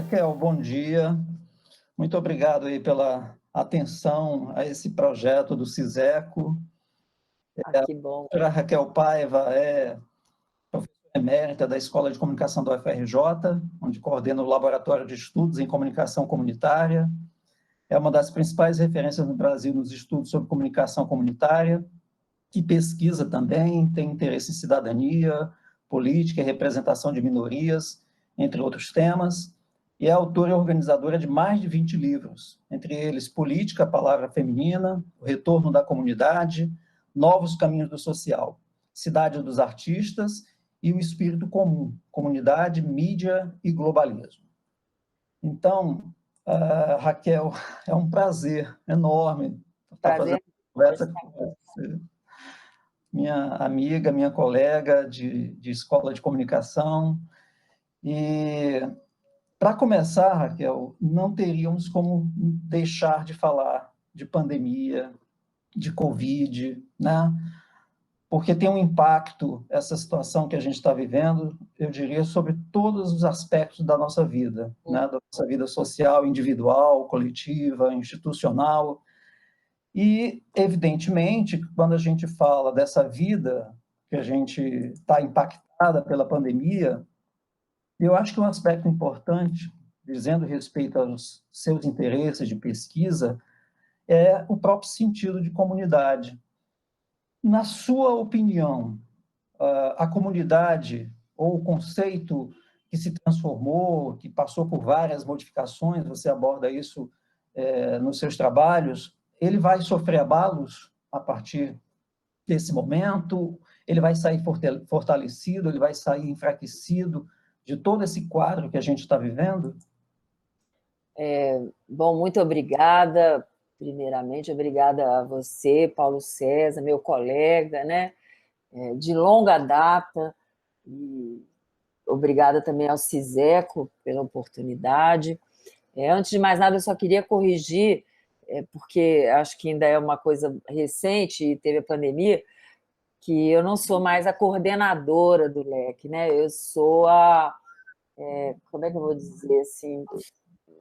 Raquel, bom dia. Muito obrigado aí pela atenção a esse projeto do CISECO. Que bom. A doutora Raquel Paiva é professora emérita da Escola de Comunicação da UFRJ, onde coordena o Laboratório de Estudos em Comunicação Comunitária. É uma das principais referências no Brasil nos estudos sobre comunicação comunitária, que pesquisa também, tem interesse em cidadania, política e representação de minorias, entre outros temas, e é autora e organizadora de mais de 20 livros, entre eles Política, a Palavra Feminina, O Retorno da Comunidade, Novos Caminhos do Social, Cidade dos Artistas e O Espírito Comum, Comunidade, Mídia e Globalismo. Então, Raquel, é um prazer enorme estar fazendo conversa com você. Minha amiga, minha colega de escola de comunicação. E, para começar, Raquel, não teríamos como deixar de falar de pandemia, de Covid, né? Porque tem um impacto, essa situação que a gente está vivendo, eu diria, sobre todos os aspectos da nossa vida, né? Da nossa vida social, individual, coletiva, institucional. E, evidentemente, quando a gente fala dessa vida que a gente está impactada pela pandemia, eu acho que um aspecto importante, dizendo respeito aos seus interesses de pesquisa, é o próprio sentido de comunidade. Na sua opinião, a comunidade, ou o conceito que se transformou, que passou por várias modificações, você aborda isso nos seus trabalhos, ele vai sofrer abalos a partir desse momento? Ele vai sair fortalecido? Ele vai sair enfraquecido de todo esse quadro que a gente está vivendo? Bom, muito obrigada, primeiramente, obrigada a você, Paulo César, meu colega, né, de longa data, e obrigada também ao CISECO pela oportunidade. Antes de mais nada, eu só queria corrigir, porque acho que ainda é uma coisa recente e teve a pandemia, que eu não sou mais a coordenadora do LEC, né? Eu sou como é que eu vou dizer assim,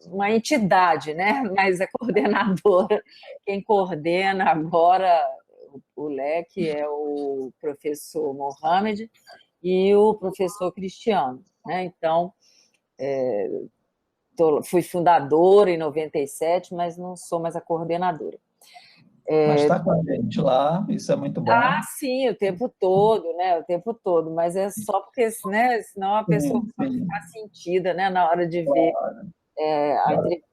uma entidade, né? Mas é coordenadora. Quem coordena agora o LEC é o professor Mohamed e o professor Cristiano, né? Então, fui fundadora em 97, mas não sou mais a coordenadora. Mas está com a gente lá, isso é muito bom. Sim, o tempo todo, né? O tempo todo, mas é só porque, né? Senão a pessoa pode ficar sentida, né? Na hora de ver a entrevista.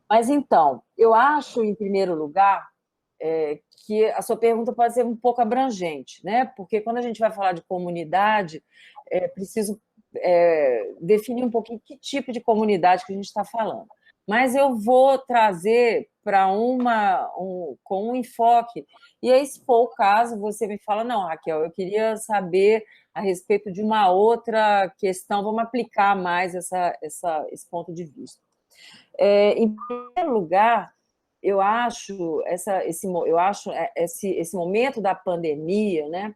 Mas então, eu acho, em primeiro lugar, que a sua pergunta pode ser um pouco abrangente, né? Porque quando a gente vai falar de comunidade, é preciso definir um pouquinho que tipo de comunidade que a gente está falando. Mas eu vou trazer para com um enfoque, e aí, se for o caso, você me fala, não, Raquel, eu queria saber a respeito de uma outra questão, vamos aplicar mais esse ponto de vista. Em primeiro lugar, eu acho esse momento da pandemia, né?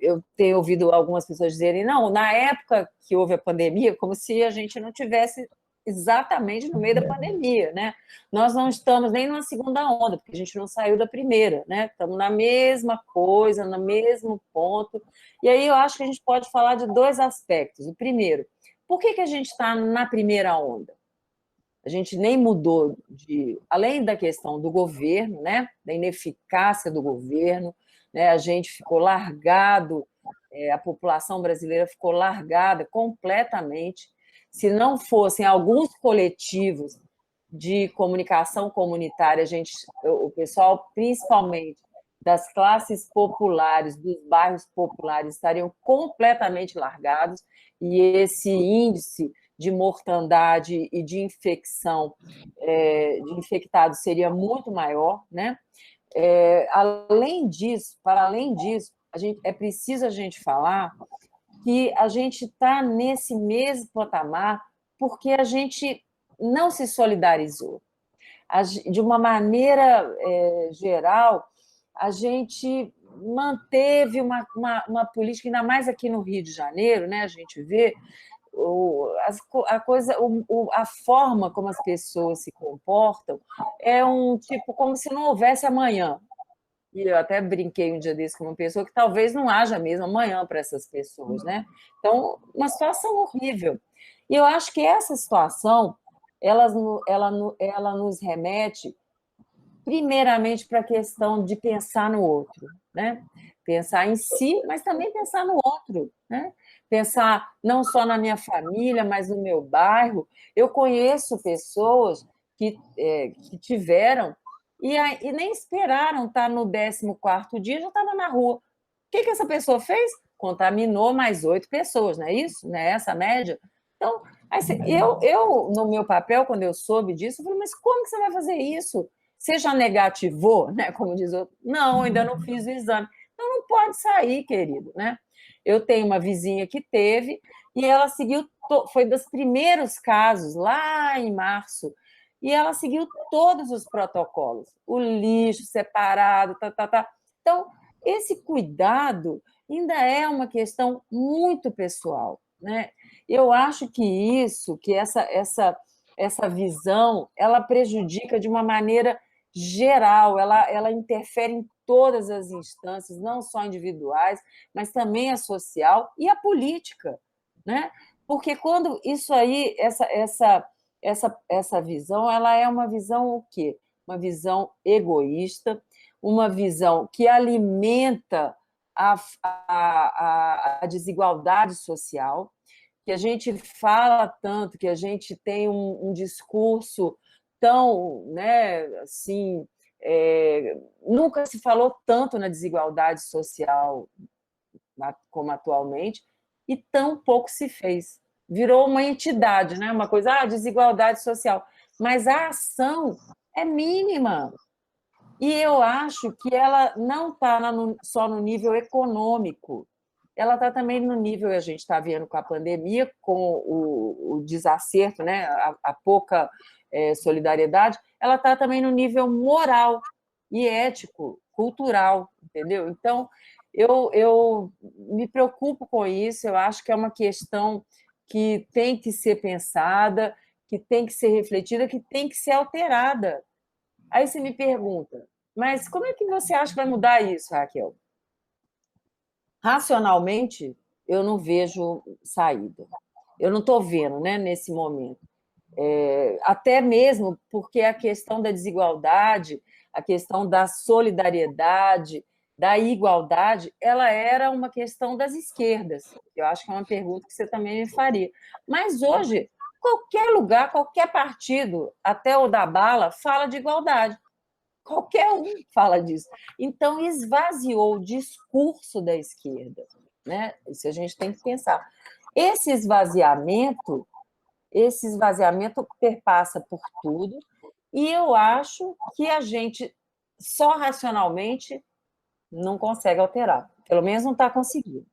Eu tenho ouvido algumas pessoas dizerem, não, na época que houve a pandemia, como se a gente não tivesse exatamente no meio da pandemia, né? Nós não estamos nem numa segunda onda, porque a gente não saiu da primeira, né? Estamos na mesma coisa, no mesmo ponto. E aí eu acho que a gente pode falar de dois aspectos. O primeiro, por que a gente está na primeira onda? A gente nem mudou além da questão do governo, né? Da ineficácia do governo, né? A gente ficou largado, a população brasileira ficou largada completamente. Se não fossem alguns coletivos de comunicação comunitária, o pessoal, principalmente das classes populares, dos bairros populares, estariam completamente largados, e esse índice de mortandade e de infecção de infectados seria muito maior, né? Para além disso, é preciso a gente falar que a gente está nesse mesmo patamar porque a gente não se solidarizou. De uma maneira geral, a gente manteve uma política, ainda mais aqui no Rio de Janeiro, né? A gente vê a forma como as pessoas se comportam é um tipo como se não houvesse amanhã. E eu até brinquei um dia desse com uma pessoa que talvez não haja mesmo amanhã para essas pessoas, né? Então, uma situação horrível. E eu acho que essa situação, ela nos remete primeiramente para a questão de pensar no outro, né? Pensar em si, mas também pensar no outro, né? Pensar não só na minha família, mas no meu bairro. Eu conheço pessoas que tiveram e nem esperaram estar no 14º dia, já estava na rua. O que essa pessoa fez? Contaminou mais 8 pessoas, não é isso? Não é essa a média? Então, no meu papel, quando eu soube disso, eu falei, mas como que você vai fazer isso? Você já negativou, né? Como diz o outro. Não, ainda não fiz o exame. Então não pode sair, querido, né? Eu tenho uma vizinha que teve e ela seguiu, foi dos primeiros casos, lá em março, e ela seguiu todos os protocolos, o lixo separado, tá. Então, esse cuidado ainda é uma questão muito pessoal, né? Eu acho que essa visão, ela prejudica de uma maneira geral, ela interfere em todas as instâncias, não só individuais, mas também a social e a política, né? Porque quando isso aí, essa visão, ela é uma visão o quê? Uma visão egoísta, uma visão que alimenta a desigualdade social, que a gente fala tanto, que a gente tem um discurso tão, né, assim, nunca se falou tanto na desigualdade social como atualmente, e tão pouco se fez. Virou uma entidade, né? Uma coisa, desigualdade social. Mas a ação é mínima. E eu acho que ela não está só no nível econômico, ela está também no nível, a gente está vendo com a pandemia, com o desacerto, né? a pouca solidariedade, ela está também no nível moral e ético, cultural, entendeu? Então, eu me preocupo com isso, eu acho que é uma questão que tem que ser pensada, que tem que ser refletida, que tem que ser alterada. Aí você me pergunta, mas como é que você acha que vai mudar isso, Raquel? Racionalmente, eu não vejo saída. Eu não estou vendo, né, nesse momento. Até mesmo porque a questão da desigualdade, a questão da solidariedade, da igualdade, ela era uma questão das esquerdas. Eu acho que é uma pergunta que você também me faria. Mas hoje, qualquer lugar, qualquer partido, até o da bala, fala de igualdade. Qualquer um fala disso. Então, esvaziou o discurso da esquerda, né? Isso a gente tem que pensar. Esse esvaziamento perpassa por tudo, e eu acho que a gente só racionalmente não consegue alterar. Pelo menos não está conseguindo.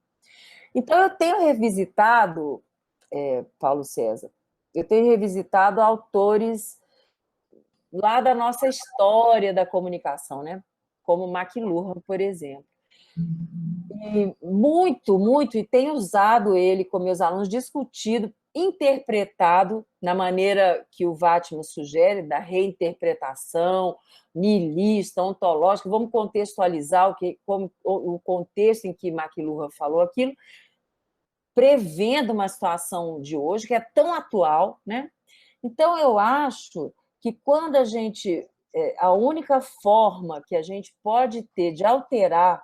Então, eu tenho revisitado, Paulo César, eu tenho revisitado autores lá da nossa história da comunicação, né? Como McLuhan, por exemplo. E muito, e tenho usado ele com meus alunos, discutido, interpretado na maneira que o Vatman sugere, da reinterpretação niilista, ontológica. Vamos contextualizar o contexto em que McLuhan falou aquilo, prevendo uma situação de hoje que é tão atual, né? Então, eu acho que quando a única forma que a gente pode ter de alterar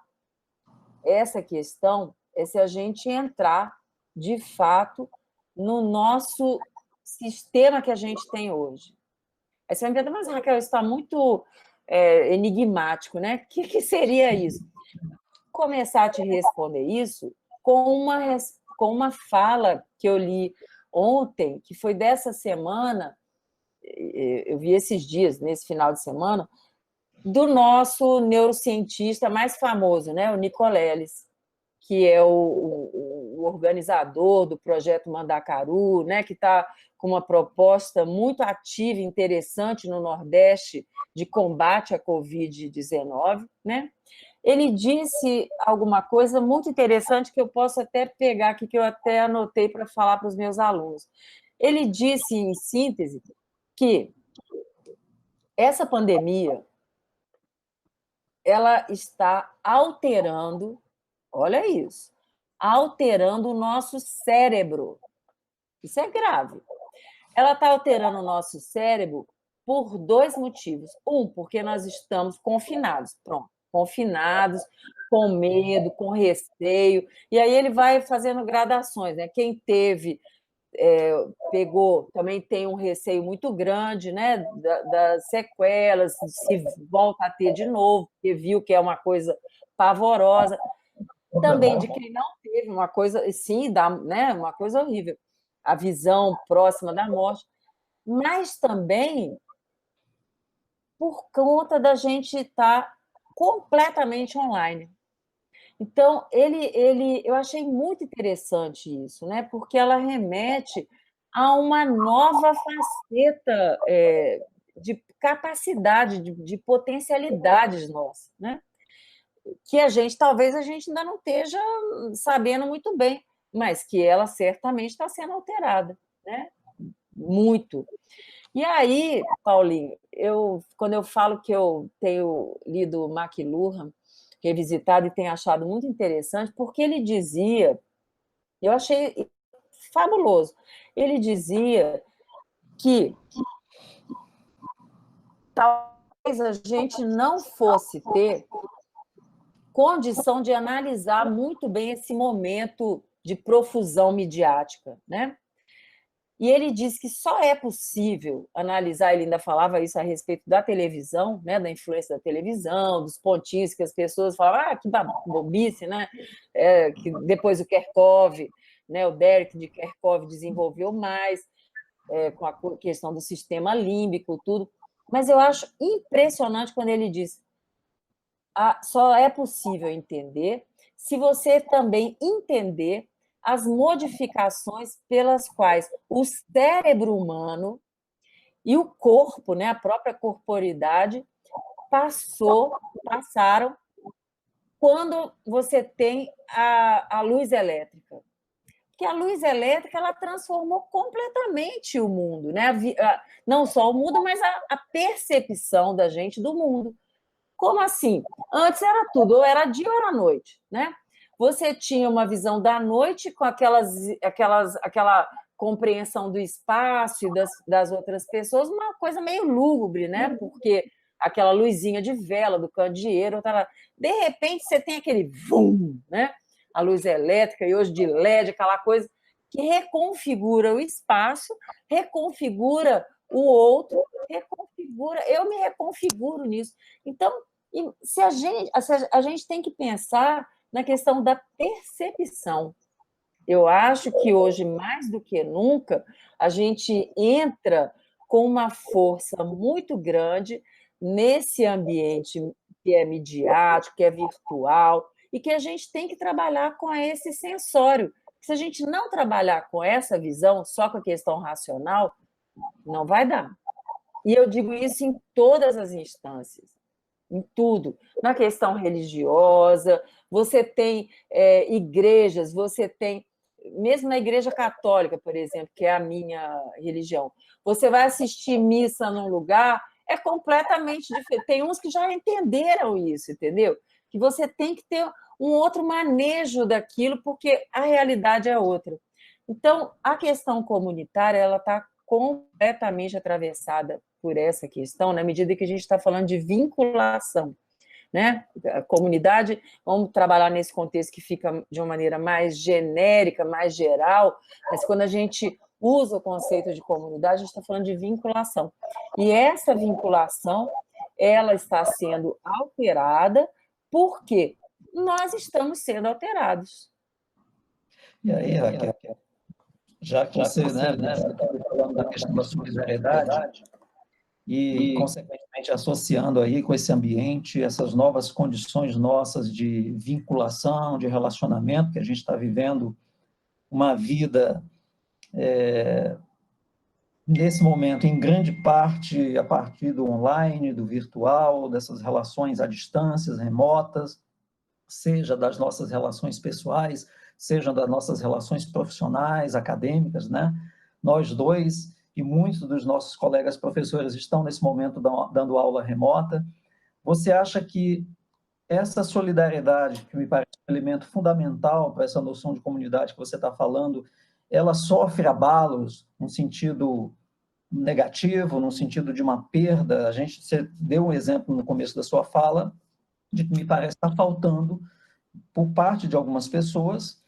essa questão é se a gente entrar, de fato, no nosso sistema que a gente tem hoje. Aí você vai me perguntar, mas, Raquel, isso está muito enigmático, né? O que seria isso? Começar a te responder isso com uma fala que eu li ontem, que foi dessa semana, eu vi esses dias, nesse final de semana, do nosso neurocientista mais famoso, né, o Nicoleles, que é o organizador do projeto Mandacaru, né, que está com uma proposta muito ativa e interessante no Nordeste de combate à Covid-19, né? ele disse alguma coisa muito interessante que eu posso até pegar aqui, que eu até anotei para falar para os meus alunos. Ele disse, em síntese, que essa pandemia ela está alterando, olha isso, alterando o nosso cérebro. Isso é grave. Ela está alterando o nosso cérebro por 2 motivos. Um, porque nós estamos confinados, pronto, confinados, com medo, com receio, e aí ele vai fazendo gradações, né? Quem teve, pegou, também tem um receio muito grande, né? Das sequelas, se volta a ter de novo, porque viu que é uma coisa pavorosa. Também de quem não teve uma coisa, sim, né? Uma coisa horrível, a visão próxima da morte, mas também por conta da gente estar completamente online. Então, eu achei muito interessante isso, né? Porque ela remete a uma nova faceta de capacidade, de potencialidades nossas, né? Que talvez a gente ainda não esteja sabendo muito bem, mas que ela certamente está sendo alterada, né? Muito. E aí, Paulinho, quando eu falo que eu tenho lido McLuhan, revisitado, e tenho achado muito interessante, porque ele dizia, eu achei fabuloso, ele dizia que talvez a gente não fosse ter condição de analisar muito bem esse momento de profusão midiática, né? E ele diz que só é possível analisar, ele ainda falava isso a respeito da televisão, né, da influência da televisão, dos pontinhos que as pessoas falavam, que bobice, né? Que depois o Kerckhoff, né, o Derek de Kerckhoff desenvolveu mais, com a questão do sistema límbico, tudo. Mas eu acho impressionante quando ele diz só é possível entender se você também entender as modificações pelas quais o cérebro humano e o corpo, né, a própria corporidade, passaram quando você tem a luz elétrica. Porque a luz elétrica ela transformou completamente o mundo, né? Não só o mundo, mas a percepção da gente do mundo. Como assim? Antes era tudo, ou era dia ou era noite, né? Você tinha uma visão da noite com aquela compreensão do espaço e das outras pessoas, uma coisa meio lúgubre, né? Porque aquela luzinha de vela do candeeiro, de repente você tem aquele vum, né? A luz elétrica, e hoje de LED, aquela coisa que reconfigura o espaço, reconfigura o outro, eu me reconfiguro nisso. Então, se a gente tem que pensar na questão da percepção. Eu acho que hoje, mais do que nunca, a gente entra com uma força muito grande nesse ambiente que é midiático, que é virtual, e que a gente tem que trabalhar com esse sensório. Se a gente não trabalhar com essa visão, só com a questão racional, não vai dar. E eu digo isso em todas as instâncias, em tudo. Na questão religiosa, você tem igrejas, você tem, mesmo na Igreja Católica, por exemplo, que é a minha religião, você vai assistir missa num lugar, é completamente diferente. Tem uns que já entenderam isso, entendeu? Que você tem que ter um outro manejo daquilo, porque a realidade é outra. Então, a questão comunitária ela está completamente atravessada por essa questão, na medida que a gente está falando de vinculação, né? A comunidade, vamos trabalhar nesse contexto que fica de uma maneira mais genérica, mais geral, mas quando a gente usa o conceito de comunidade, a gente está falando de vinculação. E essa vinculação, ela está sendo alterada porque nós estamos sendo alterados. E aí, Raquel, já que você, está falando da questão da solidariedade e, consequentemente, associando aí com esse ambiente, essas novas condições nossas de vinculação, de relacionamento, que a gente está vivendo uma vida, nesse momento, em grande parte, a partir do online, do virtual, dessas relações à distância, remotas. seja das nossas relações pessoais, seja das nossas relações profissionais, acadêmicas, né? Nós dois e muitos dos nossos colegas professores estão nesse momento dando aula remota. Você acha que essa solidariedade, que me parece um elemento fundamental para essa noção de comunidade que você está falando, ela sofre abalos no sentido negativo, no sentido de uma perda? Você deu um exemplo no começo da sua fala, de que me parece estar faltando, por parte de algumas pessoas,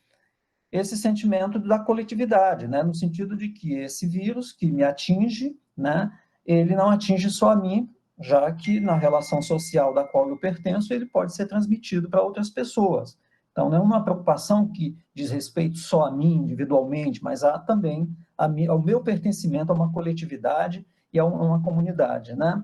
esse sentimento da coletividade, né? No sentido de que esse vírus que me atinge, né, ele não atinge só a mim, já que na relação social da qual eu pertenço, ele pode ser transmitido para outras pessoas. Então, não é uma preocupação que diz respeito só a mim, individualmente, mas há também ao meu pertencimento a uma coletividade e a uma comunidade, né?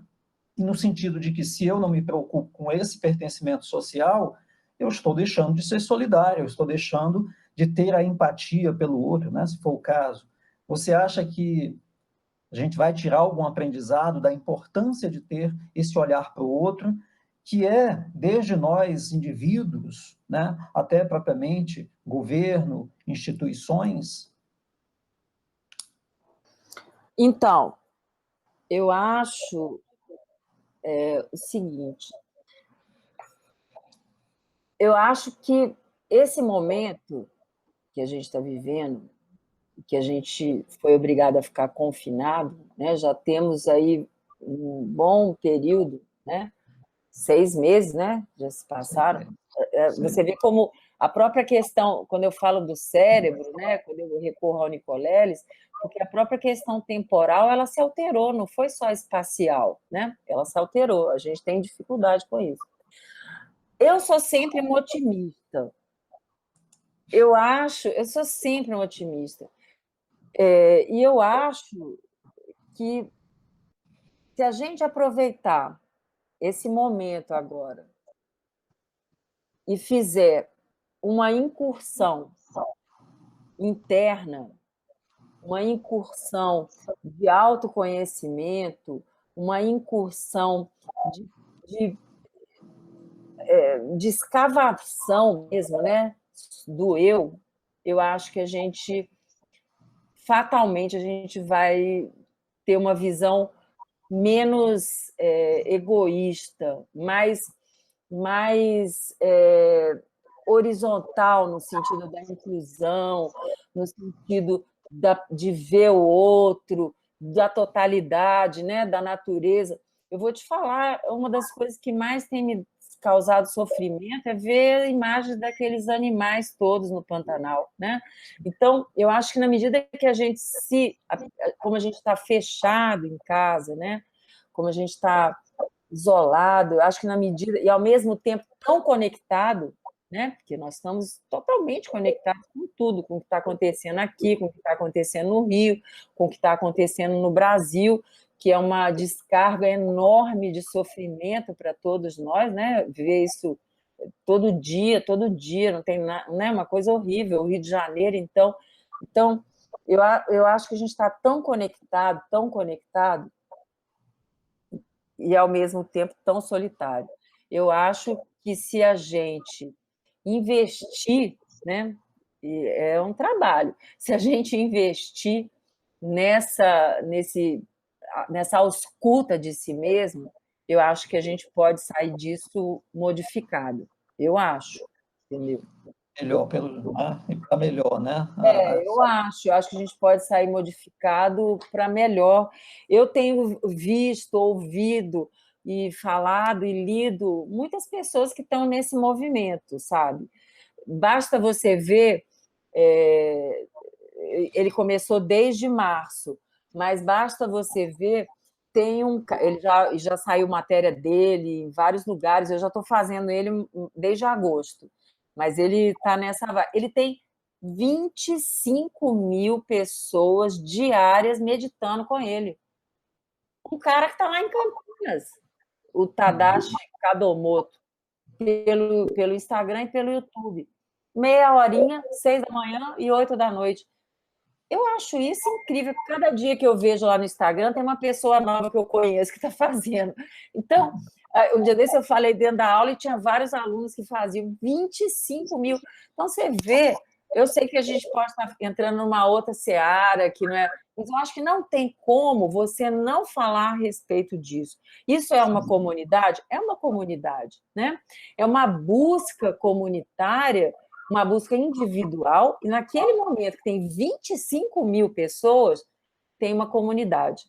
E no sentido de que se eu não me preocupo com esse pertencimento social, eu estou deixando de ser solidário, eu estou deixando de ter a empatia pelo outro, né, se for o caso. Você acha que a gente vai tirar algum aprendizado da importância de ter esse olhar para o outro, que é, desde nós, indivíduos, né, até propriamente governo, instituições? Então, eu acho o seguinte, eu acho que esse momento que a gente está vivendo, que a gente foi obrigado a ficar confinado, né? Já temos aí um bom período, né? 6 meses, né? Já se passaram. Você vê como a própria questão, quando eu falo do cérebro, né? Quando eu recorro ao Nicoleles, porque a própria questão temporal ela se alterou, não foi só espacial, né? Ela se alterou. A gente tem dificuldade com isso. Eu sou sempre um otimista. Eu sou sempre um otimista. E eu acho que se a gente aproveitar esse momento agora e fizer uma incursão interna, uma incursão de autoconhecimento, uma incursão de, de, de escavação mesmo, né, do eu acho que fatalmente, a gente vai ter uma visão menos egoísta, mais horizontal no sentido da inclusão, no sentido de ver o outro, da totalidade, né, da natureza. Eu vou te falar, uma das coisas que mais tem me causado sofrimento é ver imagens daqueles animais todos no Pantanal, né? Então, eu acho que na medida que a gente como a gente está fechado em casa, né? Como a gente está isolado, eu acho que na medida, e ao mesmo tempo tão conectado, né? Porque nós estamos totalmente conectados com tudo, com o que está acontecendo aqui, com o que está acontecendo no Rio, com o que está acontecendo no Brasil, que é uma descarga enorme de sofrimento para todos nós, né? Ver isso todo dia, não tem nada, né? Uma coisa horrível. O Rio de Janeiro, então eu acho que a gente está tão conectado, e ao mesmo tempo tão solitário. Eu acho que se a gente investir, né, é um trabalho, se a gente investir nessa ausculta de si mesmo, eu acho que a gente pode sair disso modificado. Eu acho, entendeu? Melhor, para melhor, né? Eu acho que a gente pode sair modificado para melhor. Eu tenho visto, ouvido e falado e lido muitas pessoas que estão nesse movimento, sabe? Basta você ver, ele começou desde março, mas basta você ver, ele já saiu matéria dele em vários lugares, eu já estou fazendo ele desde agosto, mas ele está ele tem 25.000 pessoas diárias meditando com ele. Um cara que está lá em Campinas, o Tadashi Kadomoto, pelo Instagram e pelo YouTube. Meia horinha, 6 da manhã e 8 da noite. Eu acho isso incrível. Cada dia que eu vejo lá no Instagram, tem uma pessoa nova que eu conheço que está fazendo. Então, Um dia desse eu falei dentro da aula e tinha vários alunos que faziam 25 mil. Então, você vê, eu sei que a gente pode estar entrando numa outra seara, que não é, mas eu acho que não tem como você não falar a respeito disso. Isso é uma comunidade? É uma comunidade, né? É uma busca comunitária, uma busca individual, e naquele momento que tem 25 mil pessoas, tem uma comunidade.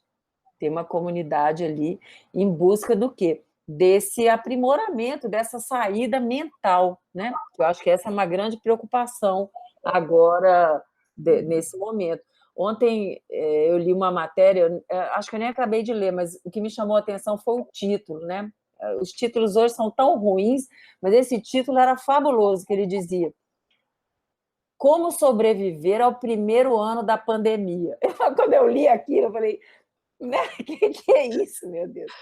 Tem uma comunidade ali em busca do quê? Desse aprimoramento, dessa saída mental, né? Eu acho que essa é uma grande preocupação agora, nesse momento. Ontem eu li uma matéria, acho que eu nem acabei de ler, mas o que me chamou a atenção foi o título, né? Os títulos hoje são tão ruins, mas esse título era fabuloso, que ele dizia: Como sobreviver ao primeiro ano da pandemia. Quando eu li aquilo, eu falei, né? Que é isso, meu Deus?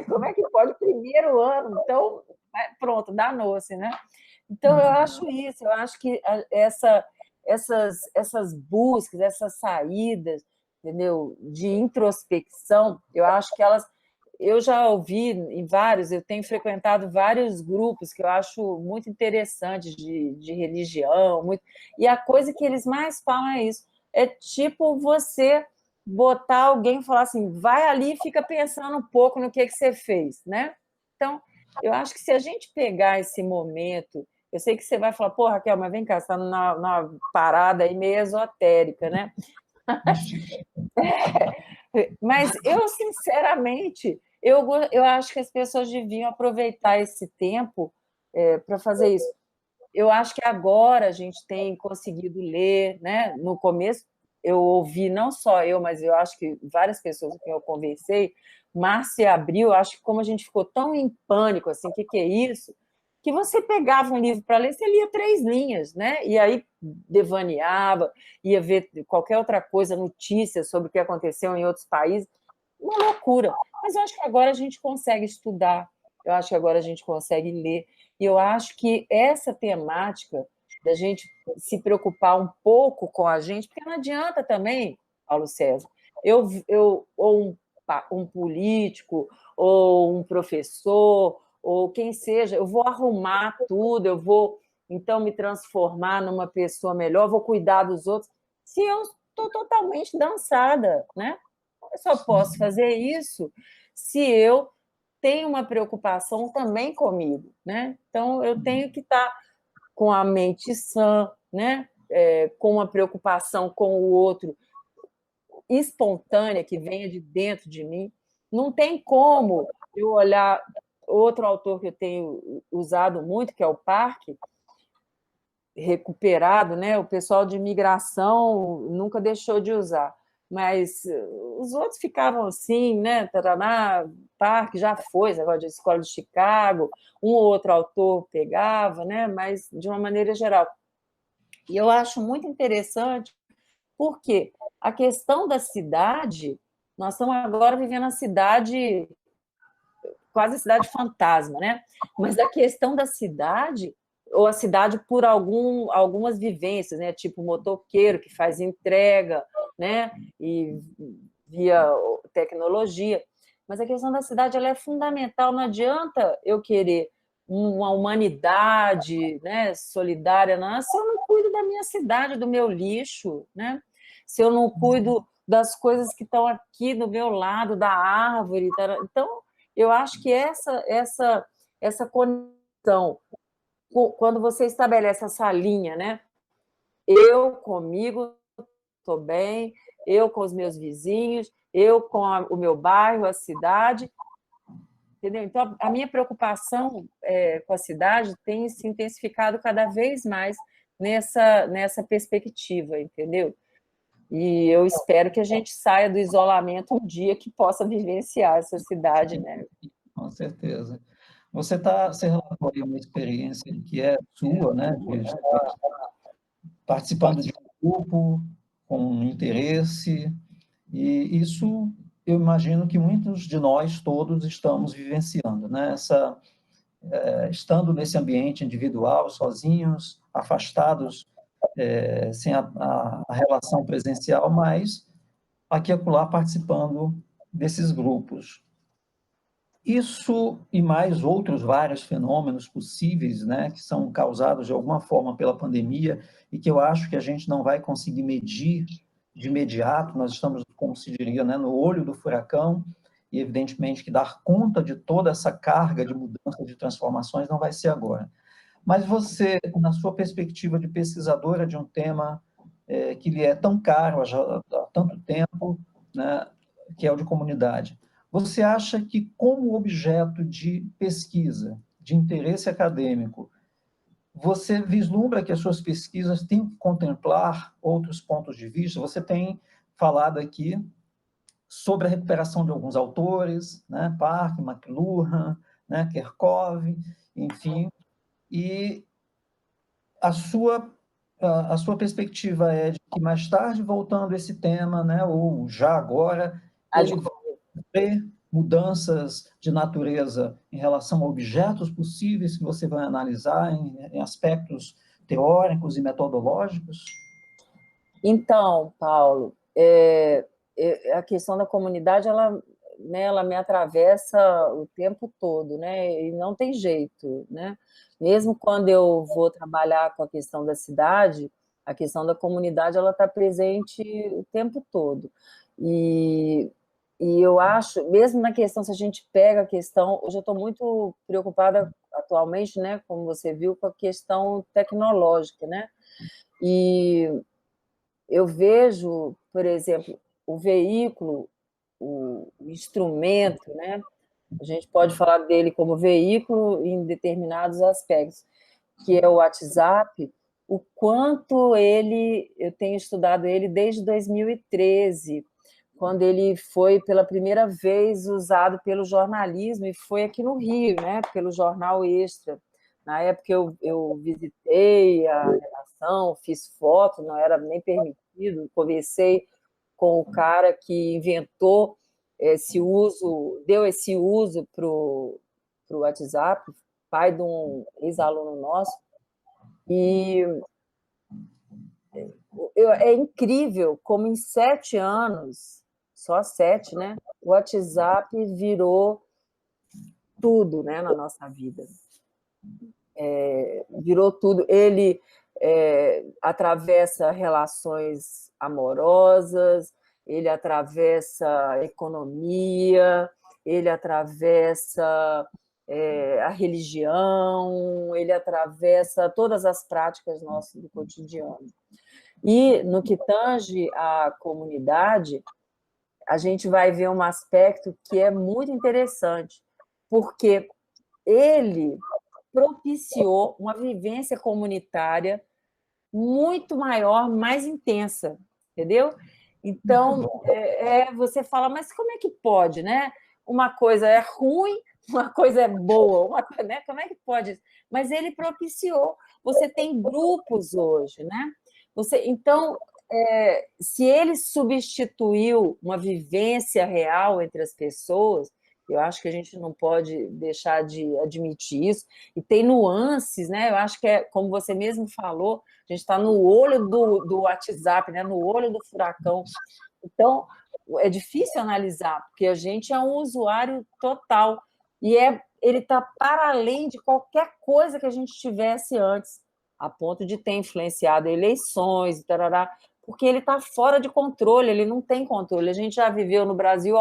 Como é que pode? Primeiro ano, então, pronto, danou-se, né? Então, eu acho isso, eu acho que essas buscas, essas saídas, entendeu? De introspecção, eu acho que elas. Eu já ouvi em vários, eu tenho frequentado vários grupos que eu acho muito interessantes de religião, muito, e a coisa que eles mais falam é isso, é tipo você botar alguém e falar assim, vai ali e fica pensando um pouco no que você fez, né? Então, eu acho que se a gente pegar esse momento, eu sei que você vai falar, pô, Raquel, mas vem cá, você está numa parada aí meio esotérica, né? Mas eu, sinceramente, eu acho que as pessoas deviam aproveitar esse tempo para fazer isso. Eu acho que agora a gente tem conseguido ler, né? No começo eu ouvi, não só eu, mas eu acho que várias pessoas com quem eu conversei, março e abril, acho que como a gente ficou tão em pânico, assim, o que é isso? Que você pegava um livro para ler, você lia 3 linhas, né? E aí devaneava, ia ver qualquer outra coisa, notícias sobre o que aconteceu em outros países. Uma loucura. Mas eu acho que agora a gente consegue estudar, eu acho que agora a gente consegue ler. E eu acho que essa temática da gente se preocupar um pouco com a gente, porque não adianta também, Paulo César, ou um político, ou um professor, ou quem seja, eu vou arrumar tudo, eu vou, então, me transformar numa pessoa melhor, vou cuidar dos outros, se eu estou totalmente dançada, né? Eu só posso fazer isso se eu tenho uma preocupação também comigo, né? Então, eu tenho que estar com a mente sã, né? Com uma preocupação com o outro espontânea, que venha de dentro de mim. Não tem como eu olhar outro autor que eu tenho usado muito, que é o Parque, recuperado, né? O pessoal de imigração nunca deixou de usar, mas os outros ficavam assim, né? Taraná, Parque já foi, agora de Escola de Chicago, um ou outro autor pegava, né? Mas de uma maneira geral. E eu acho muito interessante, porque a questão da cidade, nós estamos agora vivendo a cidade, quase a cidade fantasma, né? Mas a questão da cidade, ou a cidade por algumas vivências, né? Tipo o motoqueiro que faz entrega, né? E via tecnologia. Mas a questão da cidade ela é fundamental. Não adianta eu querer uma humanidade, né, solidária, não, se eu não cuido da minha cidade, do meu lixo, né? Se eu não cuido das coisas que estão aqui do meu lado, da árvore. Então, eu acho que essa conexão, quando você estabelece essa linha, né? Eu comigo estou bem, eu com os meus vizinhos, eu com o meu bairro, a cidade, entendeu? Então, a minha preocupação com a cidade tem se intensificado cada vez mais nessa perspectiva, entendeu? E eu espero que a gente saia do isolamento um dia que possa vivenciar essa cidade, né? Com certeza. Você relatou aí uma experiência que é sua, né, de estar participando de um grupo com interesse, e isso eu imagino que muitos de nós todos estamos vivenciando, né? Estando nesse ambiente individual, sozinhos, afastados, sem a relação presencial, mas aqui e acolá participando desses grupos. Isso e mais outros vários fenômenos possíveis, né, que são causados de alguma forma pela pandemia e que eu acho que a gente não vai conseguir medir de imediato, nós estamos, como se diria, né, no olho do furacão, e evidentemente que dar conta de toda essa carga de mudança, de transformações, não vai ser agora. Mas você, na sua perspectiva de pesquisadora de um tema que lhe é tão caro há tanto tempo, né, que é o de comunidade, você acha que, como objeto de pesquisa, de interesse acadêmico, você vislumbra que as suas pesquisas têm que contemplar outros pontos de vista? Você tem falado aqui sobre a recuperação de alguns autores, né, Park, McLuhan, né, Kerkhove, enfim, e a sua perspectiva é de que mais tarde, voltando a esse tema, né, ou já agora, ele vai ter mudanças de natureza em relação a objetos possíveis que você vai analisar em aspectos teóricos e metodológicos? Então, Paulo, a questão da comunidade, ela, né, ela me atravessa o tempo todo, né, e não tem jeito, né? Mesmo quando eu vou trabalhar com a questão da cidade, a questão da comunidade, ela está presente o tempo todo. E, e eu acho, mesmo na questão, se a gente pega a questão, hoje eu estou muito preocupada atualmente, né, como você viu, com a questão tecnológica, né? E eu vejo, por exemplo, o veículo, o instrumento, né? A gente pode falar dele como veículo em determinados aspectos, que é o WhatsApp, o quanto ele, eu tenho estudado ele desde 2013, quando ele foi pela primeira vez usado pelo jornalismo, e foi aqui no Rio, né, pelo Jornal Extra. Na época eu visitei a redação, fiz foto, não era nem permitido, conversei com o cara que inventou esse uso, deu esse uso para o WhatsApp, pai de um ex-aluno nosso, e é incrível como em 7 anos, só 7, né? O WhatsApp virou tudo, né, na nossa vida. Virou tudo. Ele atravessa relações amorosas, ele atravessa a economia, ele atravessa a religião, ele atravessa todas as práticas nossas do cotidiano. E no que tange à comunidade, a gente vai ver um aspecto que é muito interessante, porque ele propiciou uma vivência comunitária muito maior, mais intensa, entendeu? Então, você fala, mas como é que pode, né? Uma coisa é ruim, uma coisa é boa, né? Como é que pode? Mas ele propiciou. Você tem grupos hoje, né? Então, se ele substituiu uma vivência real entre as pessoas, eu acho que a gente não pode deixar de admitir isso. E tem nuances, né? Eu acho que como você mesmo falou, a gente está no olho do WhatsApp, né? No olho do furacão. Então, é difícil analisar, porque a gente é um usuário total. E ele está para além de qualquer coisa que a gente tivesse antes, a ponto de ter influenciado eleições, tarará, porque ele está fora de controle, ele não tem controle. A gente já viveu no Brasil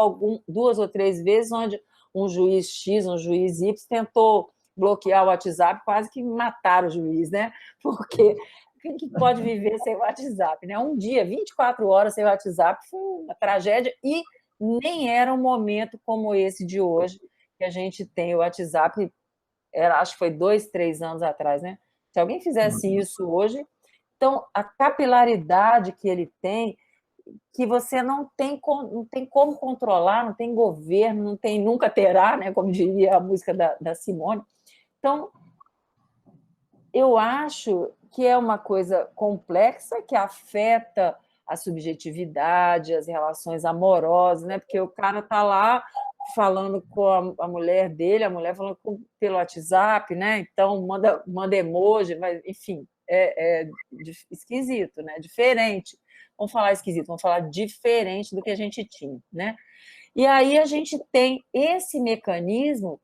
2 ou 3 vezes onde um juiz X, um juiz Y tentou bloquear o WhatsApp, quase que mataram o juiz, né? Porque quem que pode viver sem o WhatsApp, né? Um dia, 24 horas sem o WhatsApp foi uma tragédia, e nem era um momento como esse de hoje, que a gente tem o WhatsApp, acho que foi 2, 3 anos atrás, né? Se alguém fizesse isso hoje, então a capilaridade que ele tem, que você não tem como controlar, não tem governo, não tem, nunca terá, né? Como diria a música da Simone. Então, eu acho que é uma coisa complexa que afeta a subjetividade, as relações amorosas, né? Porque o cara está lá falando com a mulher dele, a mulher falando pelo WhatsApp, né? Então manda emoji, mas enfim, é esquisito, né? Diferente. Vamos falar esquisito, vamos falar diferente do que a gente tinha, né? E aí a gente tem esse mecanismo,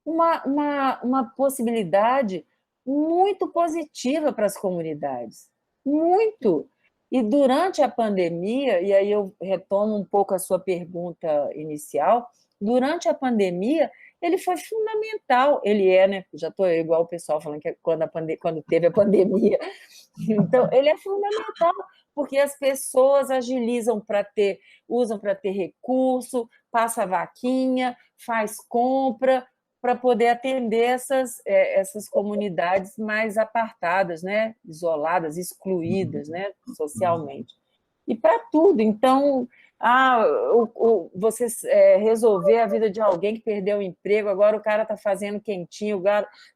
uma possibilidade muito positiva para as comunidades, muito. E durante a pandemia, e aí eu retomo um pouco a sua pergunta inicial, durante a pandemia, ele foi fundamental. Ele é, né? Já estou igual o pessoal falando que quando teve a pandemia. Então, ele é fundamental, porque as pessoas agilizam usam para ter recurso, passa vaquinha, faz compra, para poder atender essas comunidades mais apartadas, né? Isoladas, excluídas, né? Socialmente. E para tudo. Então, você resolver a vida de alguém que perdeu o emprego, agora o cara está fazendo quentinho.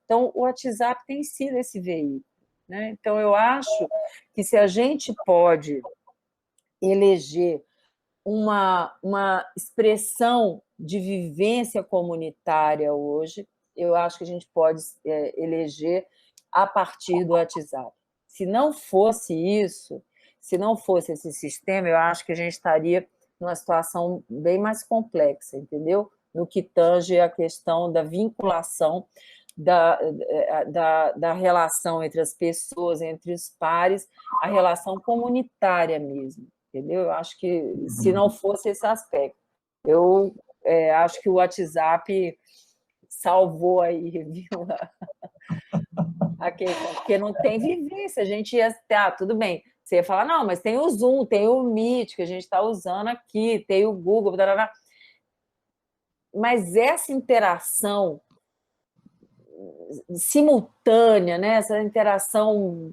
Então, o WhatsApp tem sido esse veículo. Né? Então, eu acho que se a gente pode eleger uma expressão de vivência comunitária hoje, eu acho que a gente pode eleger a partir do WhatsApp. Se não fosse isso, se não fosse esse sistema, eu acho que a gente estaria numa situação bem mais complexa, entendeu? No que tange a questão da vinculação da relação entre as pessoas, entre os pares, a relação comunitária mesmo, entendeu? Eu acho que se não fosse esse aspecto, eu acho que o WhatsApp salvou aí, viu? A questão, porque não tem vivência, a gente ia, tudo bem, você ia falar, não, mas tem o Zoom, tem o Meet, que a gente está usando aqui, tem o Google, mas essa interação simultânea, né? Essa interação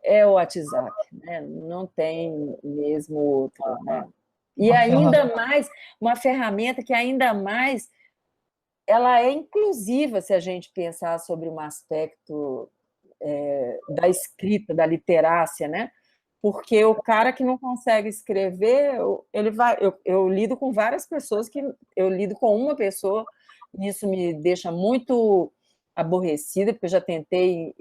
é o WhatsApp, né? Não tem mesmo outra, né? E ainda mais, uma ferramenta que ainda mais ela é inclusiva, se a gente pensar sobre um aspecto da escrita, da literácia, né? Porque o cara que não consegue escrever, ele vai. Eu lido com várias pessoas eu lido com uma pessoa, e isso me deixa muito aborrecida, porque eu já tentei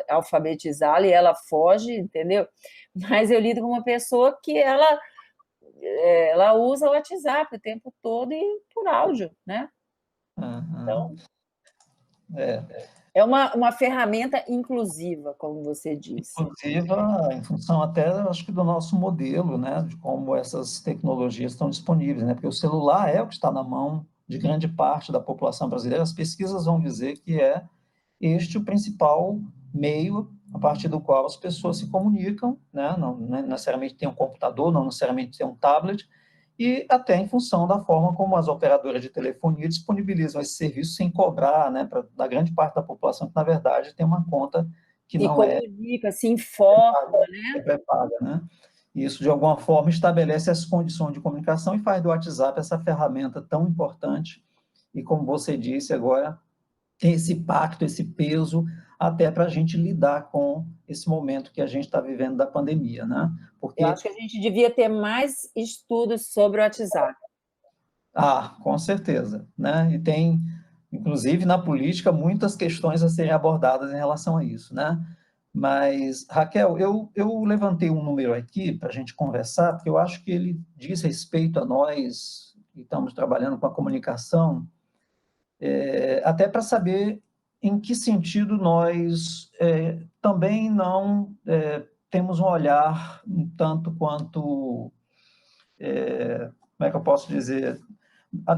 alfabetizá-la e ela foge, entendeu? Mas eu lido com uma pessoa que ela usa o WhatsApp o tempo todo e por áudio, né? Então, é uma ferramenta inclusiva, como você disse. Inclusiva, em função até, acho que do nosso modelo, né, de como essas tecnologias estão disponíveis, né, porque o celular é o que está na mão de grande parte da população brasileira. As pesquisas vão dizer que é este o principal meio a partir do qual as pessoas se comunicam, né, não necessariamente tem um computador, não necessariamente tem um tablet, e até em função da forma como as operadoras de telefonia disponibilizam esse serviço sem cobrar, né, da grande parte da população que, na verdade, tem uma conta que Se não é comunica, se informa, né? pré-paga, né? E isso, de alguma forma, estabelece as condições de comunicação e faz do WhatsApp essa ferramenta tão importante e, como você disse agora, tem esse impacto, esse peso, até para a gente lidar com esse momento que a gente está vivendo da pandemia, né? Eu Porque acho que a gente devia ter mais estudos sobre o WhatsApp. com certeza, né? E tem, inclusive, na política, muitas questões a serem abordadas em relação a isso, né? Mas, Raquel, eu levantei um número aqui para a gente conversar, porque eu acho que ele diz respeito a nós que estamos trabalhando com a comunicação, até para saber em que sentido nós também não temos um olhar um tanto quanto, como é que eu posso dizer,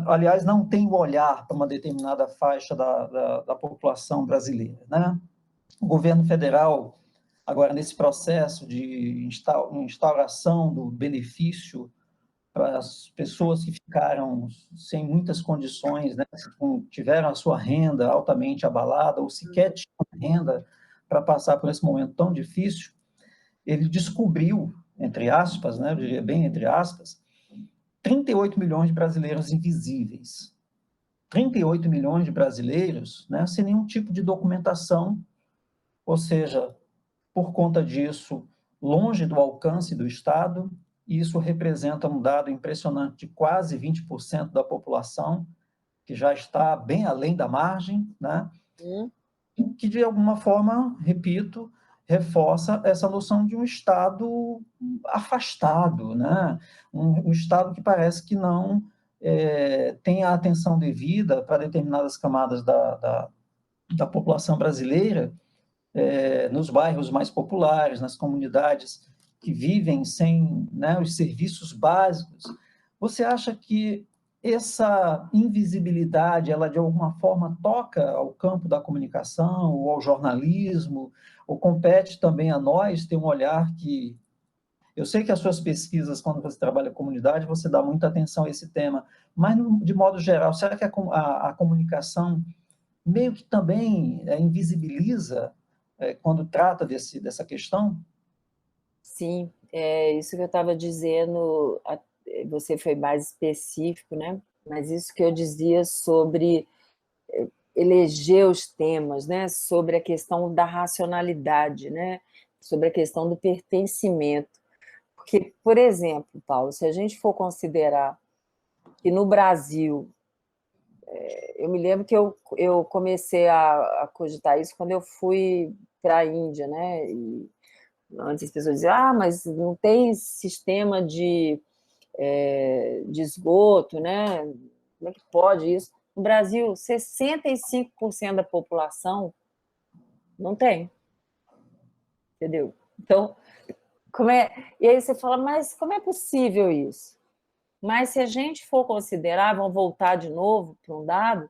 aliás, não tem o olhar para uma determinada faixa da população brasileira, né? O governo federal, agora nesse processo de instauração do benefício para as pessoas que ficaram sem muitas condições, né, tiveram a sua renda altamente abalada ou sequer tinham renda para passar por esse momento tão difícil, ele descobriu, entre aspas, né, eu diria bem entre aspas, 38 milhões de brasileiros invisíveis. 38 milhões de brasileiros, né, sem nenhum tipo de documentação, ou seja, por conta disso, longe do alcance do Estado, e isso representa um dado impressionante de quase 20% da população, que já está bem além da margem, né? Que, de alguma forma, repito, reforça essa noção de um Estado afastado, né? Um Estado que parece que não tenha a atenção devida para determinadas camadas da população brasileira, nos bairros mais populares, nas comunidades que vivem sem, né, os serviços básicos. Você acha que essa invisibilidade, ela de alguma forma toca ao campo da comunicação, ou ao jornalismo, ou compete também a nós ter um olhar que... Eu sei que as suas pesquisas, quando você trabalha com comunidade, você dá muita atenção a esse tema, mas, de modo geral, será que a comunicação meio que também invisibiliza quando trata dessa questão? Sim, é isso que eu estava dizendo, você foi mais específico, né? Mas isso que eu dizia sobre eleger os temas, né? Sobre a questão da racionalidade, né? Sobre a questão do pertencimento. Porque, por exemplo, Paulo, se a gente for considerar que no Brasil, eu me lembro que eu comecei a cogitar isso quando eu fui para a Índia, né? E antes as pessoas diziam, mas não tem sistema de esgoto, né? Como é que pode isso? No Brasil, 65% da população não tem, entendeu? Então, e aí você fala, mas como é possível isso? Mas se a gente for considerar, vamos voltar de novo para um dado,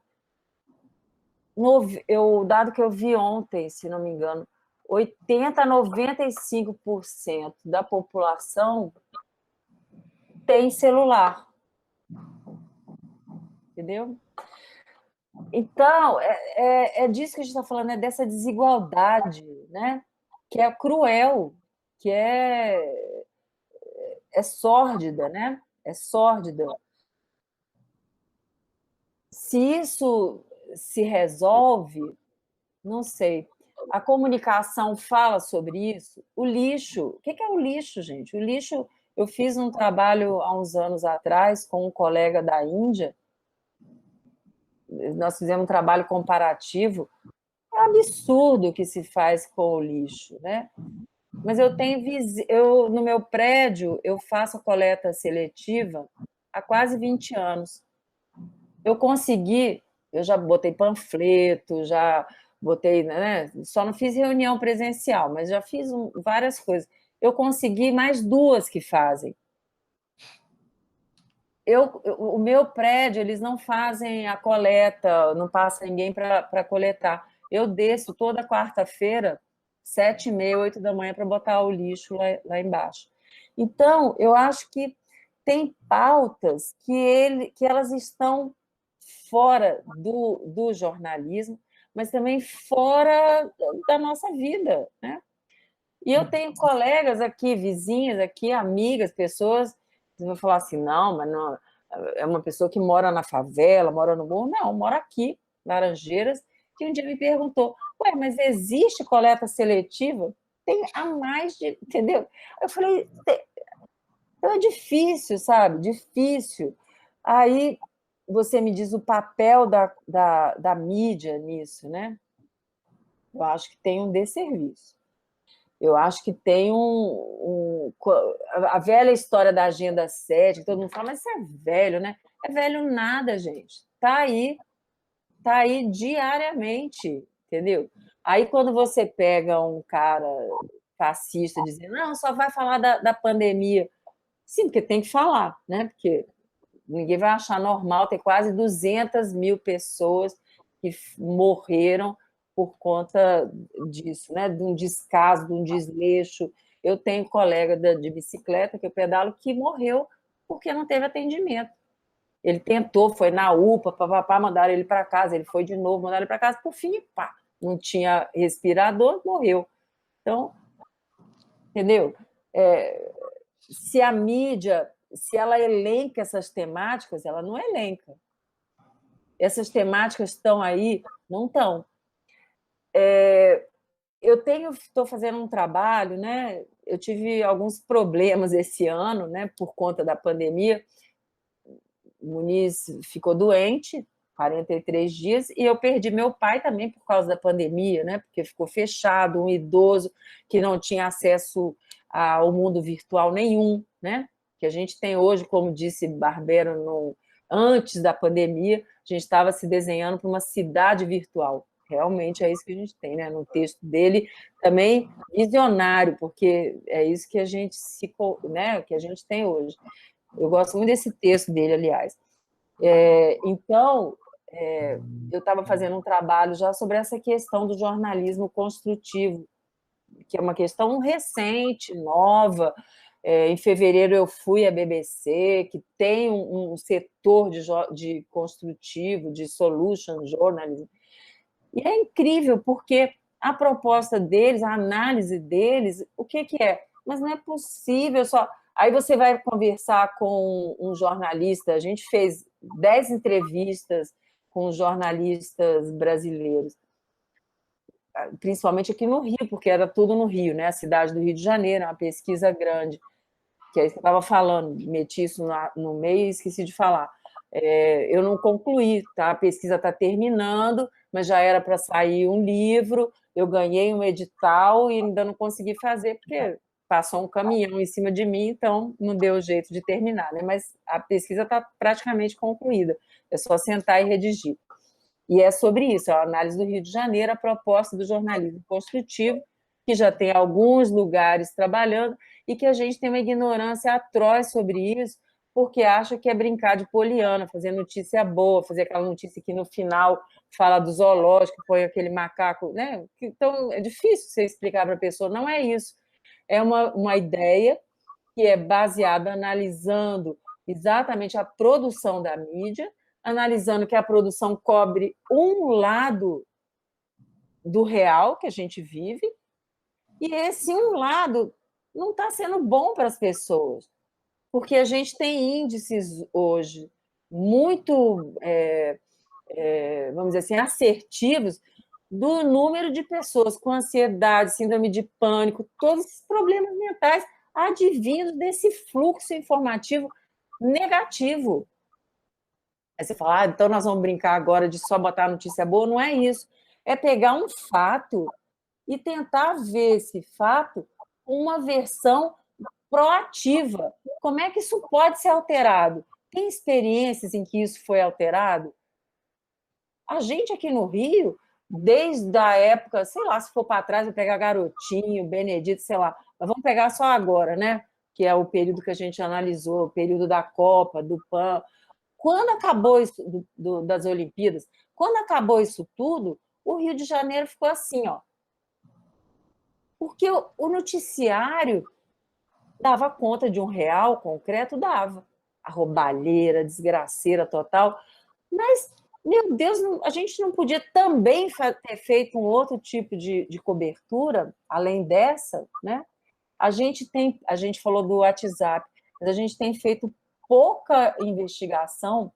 o dado que eu vi ontem, se não me engano, 80% a 95% da população tem celular, entendeu? Então, é disso que a gente está falando, dessa desigualdade, né? Que é cruel, que é sórdida, né? É sórdida. Se isso se resolve, não sei. A comunicação fala sobre isso. O lixo, o que é o lixo, gente? O lixo, eu fiz um trabalho há uns anos atrás com um colega da Índia, nós fizemos um trabalho comparativo. É um absurdo o que se faz com o lixo, né? Mas no meu prédio, eu faço a coleta seletiva há quase 20 anos. Eu já botei panfleto, já botei, né? Só não fiz reunião presencial, mas já fiz várias coisas. Eu consegui mais 2 que fazem. O meu prédio, eles não fazem a coleta, não passa ninguém para coletar. Eu desço toda quarta-feira, 7h30, 8 da manhã, para botar o lixo lá embaixo. Então, eu acho que tem pautas que elas estão fora do jornalismo, mas também fora da nossa vida, né? E eu tenho colegas aqui, vizinhas aqui, amigas, pessoas que vão falar assim, não, mas não, é uma pessoa que mora na favela, mora no morro. Não, mora aqui, Laranjeiras, que um dia me perguntou, mas existe coleta seletiva? Tem há mais de... Entendeu? Eu falei, então é difícil, sabe? Difícil. Aí você me diz o papel da mídia nisso, né? Eu acho que tem um desserviço. Eu acho que tem a velha história da Agenda 7, que todo mundo fala, mas isso é velho, né? É velho nada, gente. Tá aí diariamente, entendeu? Aí quando você pega um cara fascista dizendo, não, só vai falar da pandemia. Sim, porque tem que falar, né? Porque ninguém vai achar normal ter quase 200 mil pessoas que morreram por conta disso, né? De um descaso, de um desleixo. Eu tenho colega de bicicleta que eu pedalo que morreu porque não teve atendimento. Ele tentou, foi na UPA, papapá, mandaram ele para casa, ele foi de novo, mandaram ele para casa, por fim, pá, não tinha respirador, morreu. Então, entendeu? Se a mídia, se ela elenca essas temáticas, ela não elenca. Essas temáticas estão aí? Não estão. Eu estou fazendo um trabalho, né? Eu tive alguns problemas esse ano, né? Por conta da pandemia. O Muniz ficou doente, 43 dias, e eu perdi meu pai também por causa da pandemia, né? Porque ficou fechado, um idoso que não tinha acesso ao mundo virtual nenhum, né? Que a gente tem hoje, como disse Barbero, antes da pandemia, a gente estava se desenhando para uma cidade virtual. Realmente é isso que a gente tem, né? No texto dele, também visionário, porque é isso que a gente né? Que a gente tem hoje. Eu gosto muito desse texto dele, aliás. Então, eu estava fazendo um trabalho já sobre essa questão do jornalismo construtivo, que é uma questão recente, nova. Em fevereiro eu fui à BBC, que tem um setor de construtivo, de solution journalism, e é incrível, porque a proposta deles, a análise deles, o que é? Mas não é possível só... Aí você vai conversar com um jornalista, a gente fez 10 entrevistas com jornalistas brasileiros, principalmente aqui no Rio, porque era tudo no Rio, né? A cidade do Rio de Janeiro, uma pesquisa grande, que aí você estava falando, meti isso no meio e esqueci de falar. Eu não concluí, tá? A pesquisa está terminando, mas já era para sair um livro, eu ganhei um edital e ainda não consegui fazer, porque passou um caminhão em cima de mim, então não deu jeito de terminar, né? Mas a pesquisa está praticamente concluída, é só sentar e redigir. E é sobre isso, a análise do Rio de Janeiro, a proposta do jornalismo construtivo, que já tem alguns lugares trabalhando, e que a gente tem uma ignorância atroz sobre isso, porque acha que é brincar de poliana, fazer notícia boa, fazer aquela notícia que no final fala do zoológico, põe aquele macaco, né? Então, é difícil você explicar para a pessoa, não é isso. É uma ideia que é baseada analisando exatamente a produção da mídia, analisando que a produção cobre um lado do real que a gente vive, e esse um lado não está sendo bom para as pessoas, porque a gente tem índices hoje muito, vamos dizer assim, assertivos do número de pessoas com ansiedade, síndrome de pânico, todos esses problemas mentais advindos desse fluxo informativo negativo. Aí você fala, então nós vamos brincar agora de só botar notícia boa. Não é isso. É pegar um fato e tentar ver esse fato com uma versão proativa. Como é que isso pode ser alterado? Tem experiências em que isso foi alterado? A gente aqui no Rio, desde a época, sei lá, se for para trás, vou pegar Garotinho, Benedito, sei lá, mas vamos pegar só agora, né? Que é o período que a gente analisou, o período da Copa, do PAN. Quando acabou isso das Olimpíadas, quando acabou isso tudo, o Rio de Janeiro ficou assim, ó. Porque o noticiário dava conta de um real concreto, dava. A roubalheira, a desgraceira total. Mas, meu Deus, a gente não podia também ter feito um outro tipo de cobertura, além dessa, né? A gente falou do WhatsApp, mas a gente tem feito pouca investigação,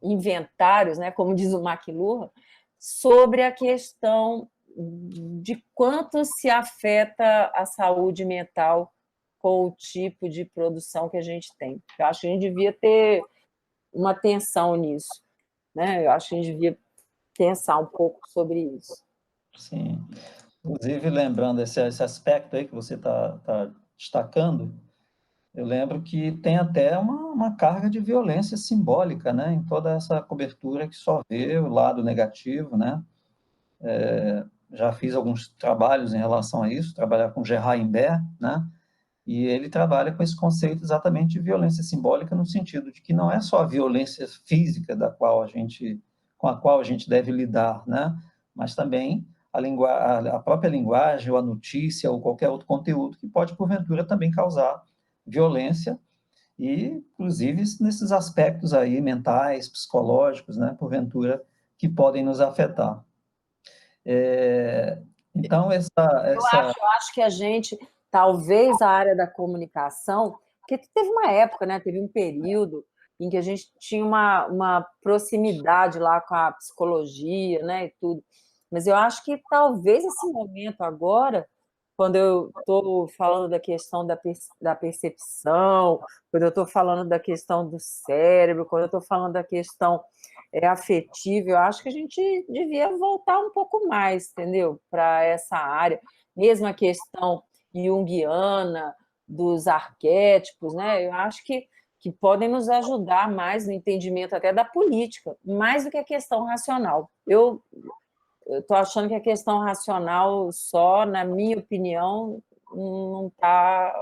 inventários, né, como diz o McLuhan, sobre a questão de quanto se afeta a saúde mental com o tipo de produção que a gente tem. Eu acho que a gente devia ter uma atenção nisso, né? Eu acho que a gente devia pensar um pouco sobre isso. Sim. Inclusive, lembrando esse aspecto aí que você está destacando, eu lembro que tem até uma carga de violência simbólica, né, em toda essa cobertura que só vê o lado negativo, né? Já fiz alguns trabalhos em relação a isso, trabalhar com Gerard Imbert, né? E ele trabalha com esse conceito exatamente de violência simbólica no sentido de que não é só a violência física com a qual a gente deve lidar, né? Mas também a própria linguagem, ou a notícia, ou qualquer outro conteúdo que pode, porventura, também causar violência, e, inclusive, nesses aspectos aí mentais, psicológicos, né? Porventura, que podem nos afetar. Então, Eu acho que a gente, talvez a área da comunicação, porque teve uma época, né, teve um período em que a gente tinha uma proximidade lá com a psicologia, né, e tudo. Mas eu acho que talvez esse momento agora, quando eu estou falando da questão da percepção, quando eu estou falando da questão do cérebro, quando eu estou falando da questão afetiva, eu acho que a gente devia voltar um pouco mais, entendeu? Para essa área, mesmo a questão junguiana dos arquétipos, né? Eu acho que que podem nos ajudar mais no entendimento até da política, mais do que a questão racional. Eu estou achando que a questão racional só, na minha opinião, não está...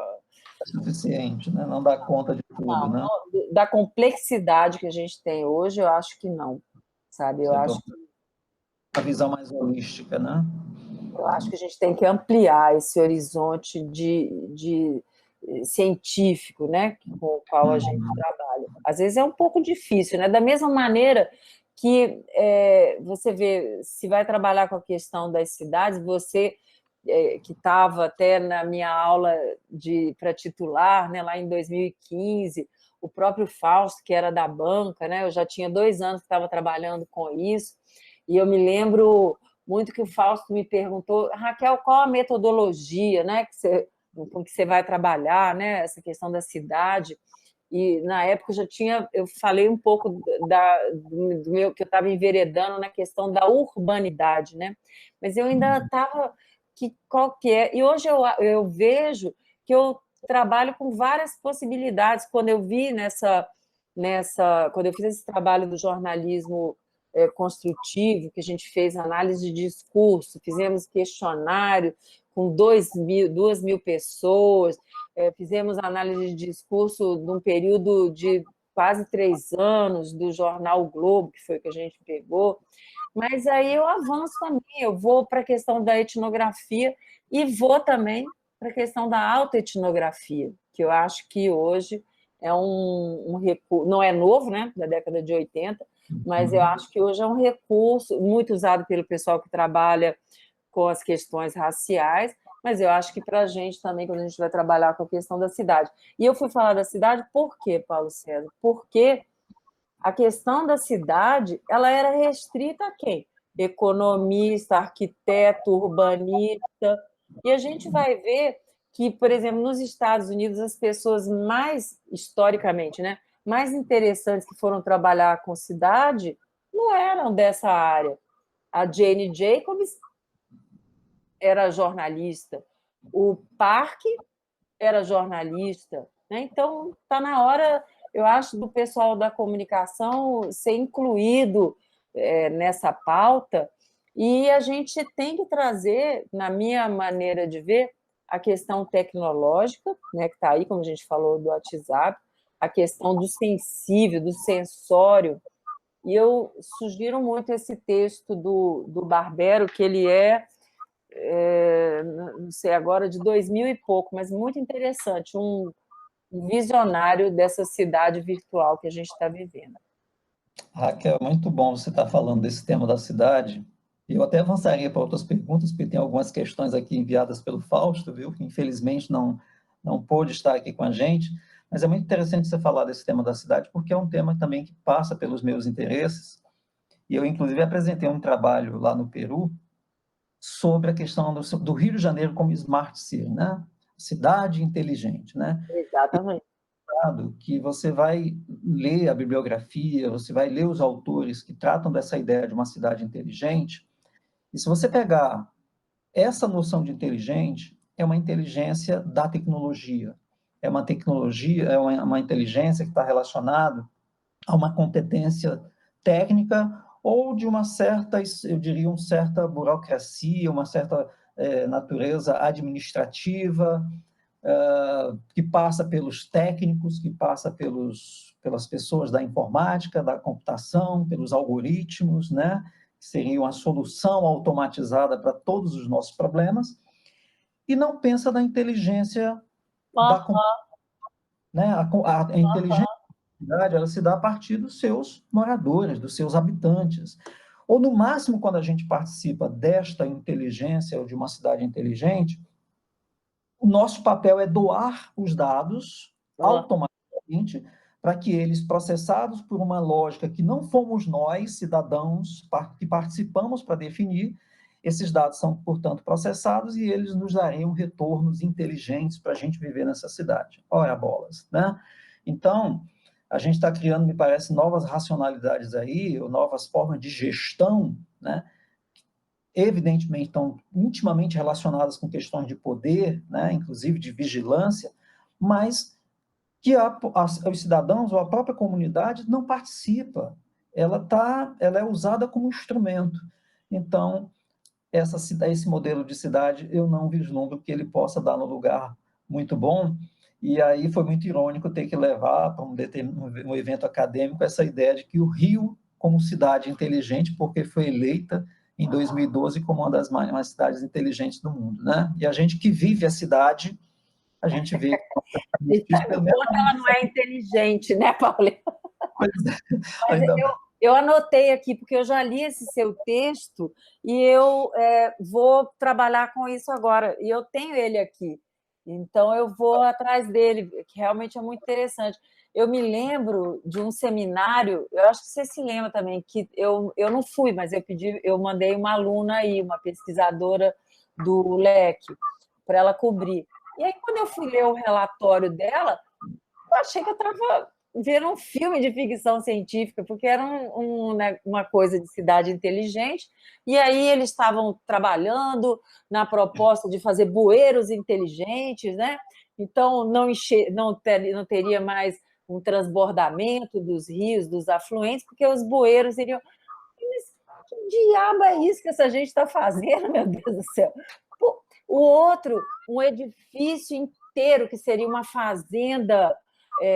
Suficiente, né? Não dá conta de tudo, né? Da complexidade que a gente tem hoje, eu acho que não, sabe? Você tem uma visão mais holística, né? Eu acho que a gente tem que ampliar esse horizonte de científico, né, com o qual a gente trabalha. Às vezes é um pouco difícil, né? Da mesma maneira que você vê, se vai trabalhar com a questão das cidades, você que estava até na minha aula para titular, né, lá em 2015, o próprio Fausto, que era da banca, né, eu já tinha 2 anos que estava trabalhando com isso, e eu me lembro muito que o Fausto me perguntou, Raquel, qual a metodologia, né, com que você vai trabalhar, né, essa questão da cidade. E na época eu falei um pouco do meu, que eu estava enveredando na questão da urbanidade, né? Mas eu ainda estava qual que é. E hoje eu vejo que eu trabalho com várias possibilidades. Quando eu vi quando eu fiz esse trabalho do jornalismo construtivo, que a gente fez análise de discurso, fizemos questionário com 2.000 pessoas, fizemos análise de discurso num período de quase 3 anos, do jornal o Globo, que foi o que a gente pegou, mas aí eu avanço também, eu vou para a questão da etnografia e vou também para a questão da autoetnografia, que eu acho que hoje é um recurso, não é novo, né, da década de 80, mas eu acho que hoje é um recurso muito usado pelo pessoal que trabalha com as questões raciais, mas eu acho que para a gente também, quando a gente vai trabalhar com a questão da cidade. E eu fui falar da cidade por quê, Paulo César? Porque a questão da cidade, ela era restrita a quem? Economista, arquiteto, urbanista. E a gente vai ver que, por exemplo, nos Estados Unidos, as pessoas mais, historicamente, né, mais interessantes que foram trabalhar com cidade não eram dessa área. A Jane Jacobs era jornalista, o Parque era jornalista, né? Então está na hora, eu acho, do pessoal da comunicação ser incluído nessa pauta, e a gente tem que trazer, na minha maneira de ver, a questão tecnológica, né, que está aí, como a gente falou do WhatsApp, a questão do sensível, do sensório, e eu sugiro muito esse texto do Barbero, que ele não sei agora, de 2000 e pouco, mas muito interessante, um visionário dessa cidade virtual que a gente está vivendo. Raquel, muito bom você estar falando desse tema da cidade. Eu até avançaria para outras perguntas, porque tem algumas questões aqui enviadas pelo Fausto, viu? Que infelizmente não pôde estar aqui com a gente, mas é muito interessante você falar desse tema da cidade, porque é um tema também que passa pelos meus interesses. E eu, inclusive, apresentei um trabalho lá no Peru sobre a questão do Rio de Janeiro como Smart City, né? Cidade inteligente, né? Exatamente. Que você vai ler a bibliografia, você vai ler os autores que tratam dessa ideia de uma cidade inteligente, e se você pegar essa noção de inteligente, é uma inteligência da tecnologia, é uma tecnologia, é uma inteligência que está relacionada a uma competência técnica ou de uma certa, eu diria, uma certa burocracia, uma certa natureza administrativa, que passa pelos técnicos, que passa pelas pessoas da informática, da computação, pelos algoritmos, né? Que seriam a solução automatizada para todos os nossos problemas, e não pensa na inteligência da né? A inteligência ela se dá a partir dos seus moradores, dos seus habitantes. Ou, no máximo, quando a gente participa desta inteligência ou de uma cidade inteligente, o nosso papel é doar os dados automaticamente para que eles, processados por uma lógica que não fomos nós, cidadãos, que participamos para definir, esses dados são, portanto, processados e eles nos dariam retornos inteligentes para a gente viver nessa cidade. Ora, bolas, né? Então, a gente está criando, me parece, novas racionalidades aí, ou novas formas de gestão, né? Evidentemente estão intimamente relacionadas com questões de poder, né, inclusive de vigilância, mas que os cidadãos ou a própria comunidade não participa. Ela é usada como instrumento. Então, esse modelo de cidade, eu não vislumbro que ele possa dar no lugar muito bom, e aí foi muito irônico ter que levar para um evento acadêmico essa ideia de que o Rio, como cidade inteligente, porque foi eleita em 2012 como uma das maiores cidades inteligentes do mundo, né? E a gente que vive a cidade, a gente vê... Ela não é inteligente, né, Paulinho? Mas ainda... eu anotei aqui, porque eu já li esse seu texto e eu vou trabalhar com isso agora. E eu tenho ele aqui, então eu vou atrás dele, que realmente é muito interessante. Eu me lembro de um seminário, eu acho que você se lembra também, que eu não fui, mas eu mandei uma aluna aí, uma pesquisadora do LEC, para ela cobrir. E aí, quando eu fui ler o relatório dela, eu achei que eu estava vendo um filme de ficção científica, porque era né, uma coisa de cidade inteligente, e aí eles estavam trabalhando na proposta de fazer bueiros inteligentes, né? Então não teria mais um transbordamento dos rios, dos afluentes, porque os bueiros iriam... Mas que diabo é isso que essa gente está fazendo, meu Deus do céu? Pô, o outro, um edifício inteiro, que seria uma fazenda,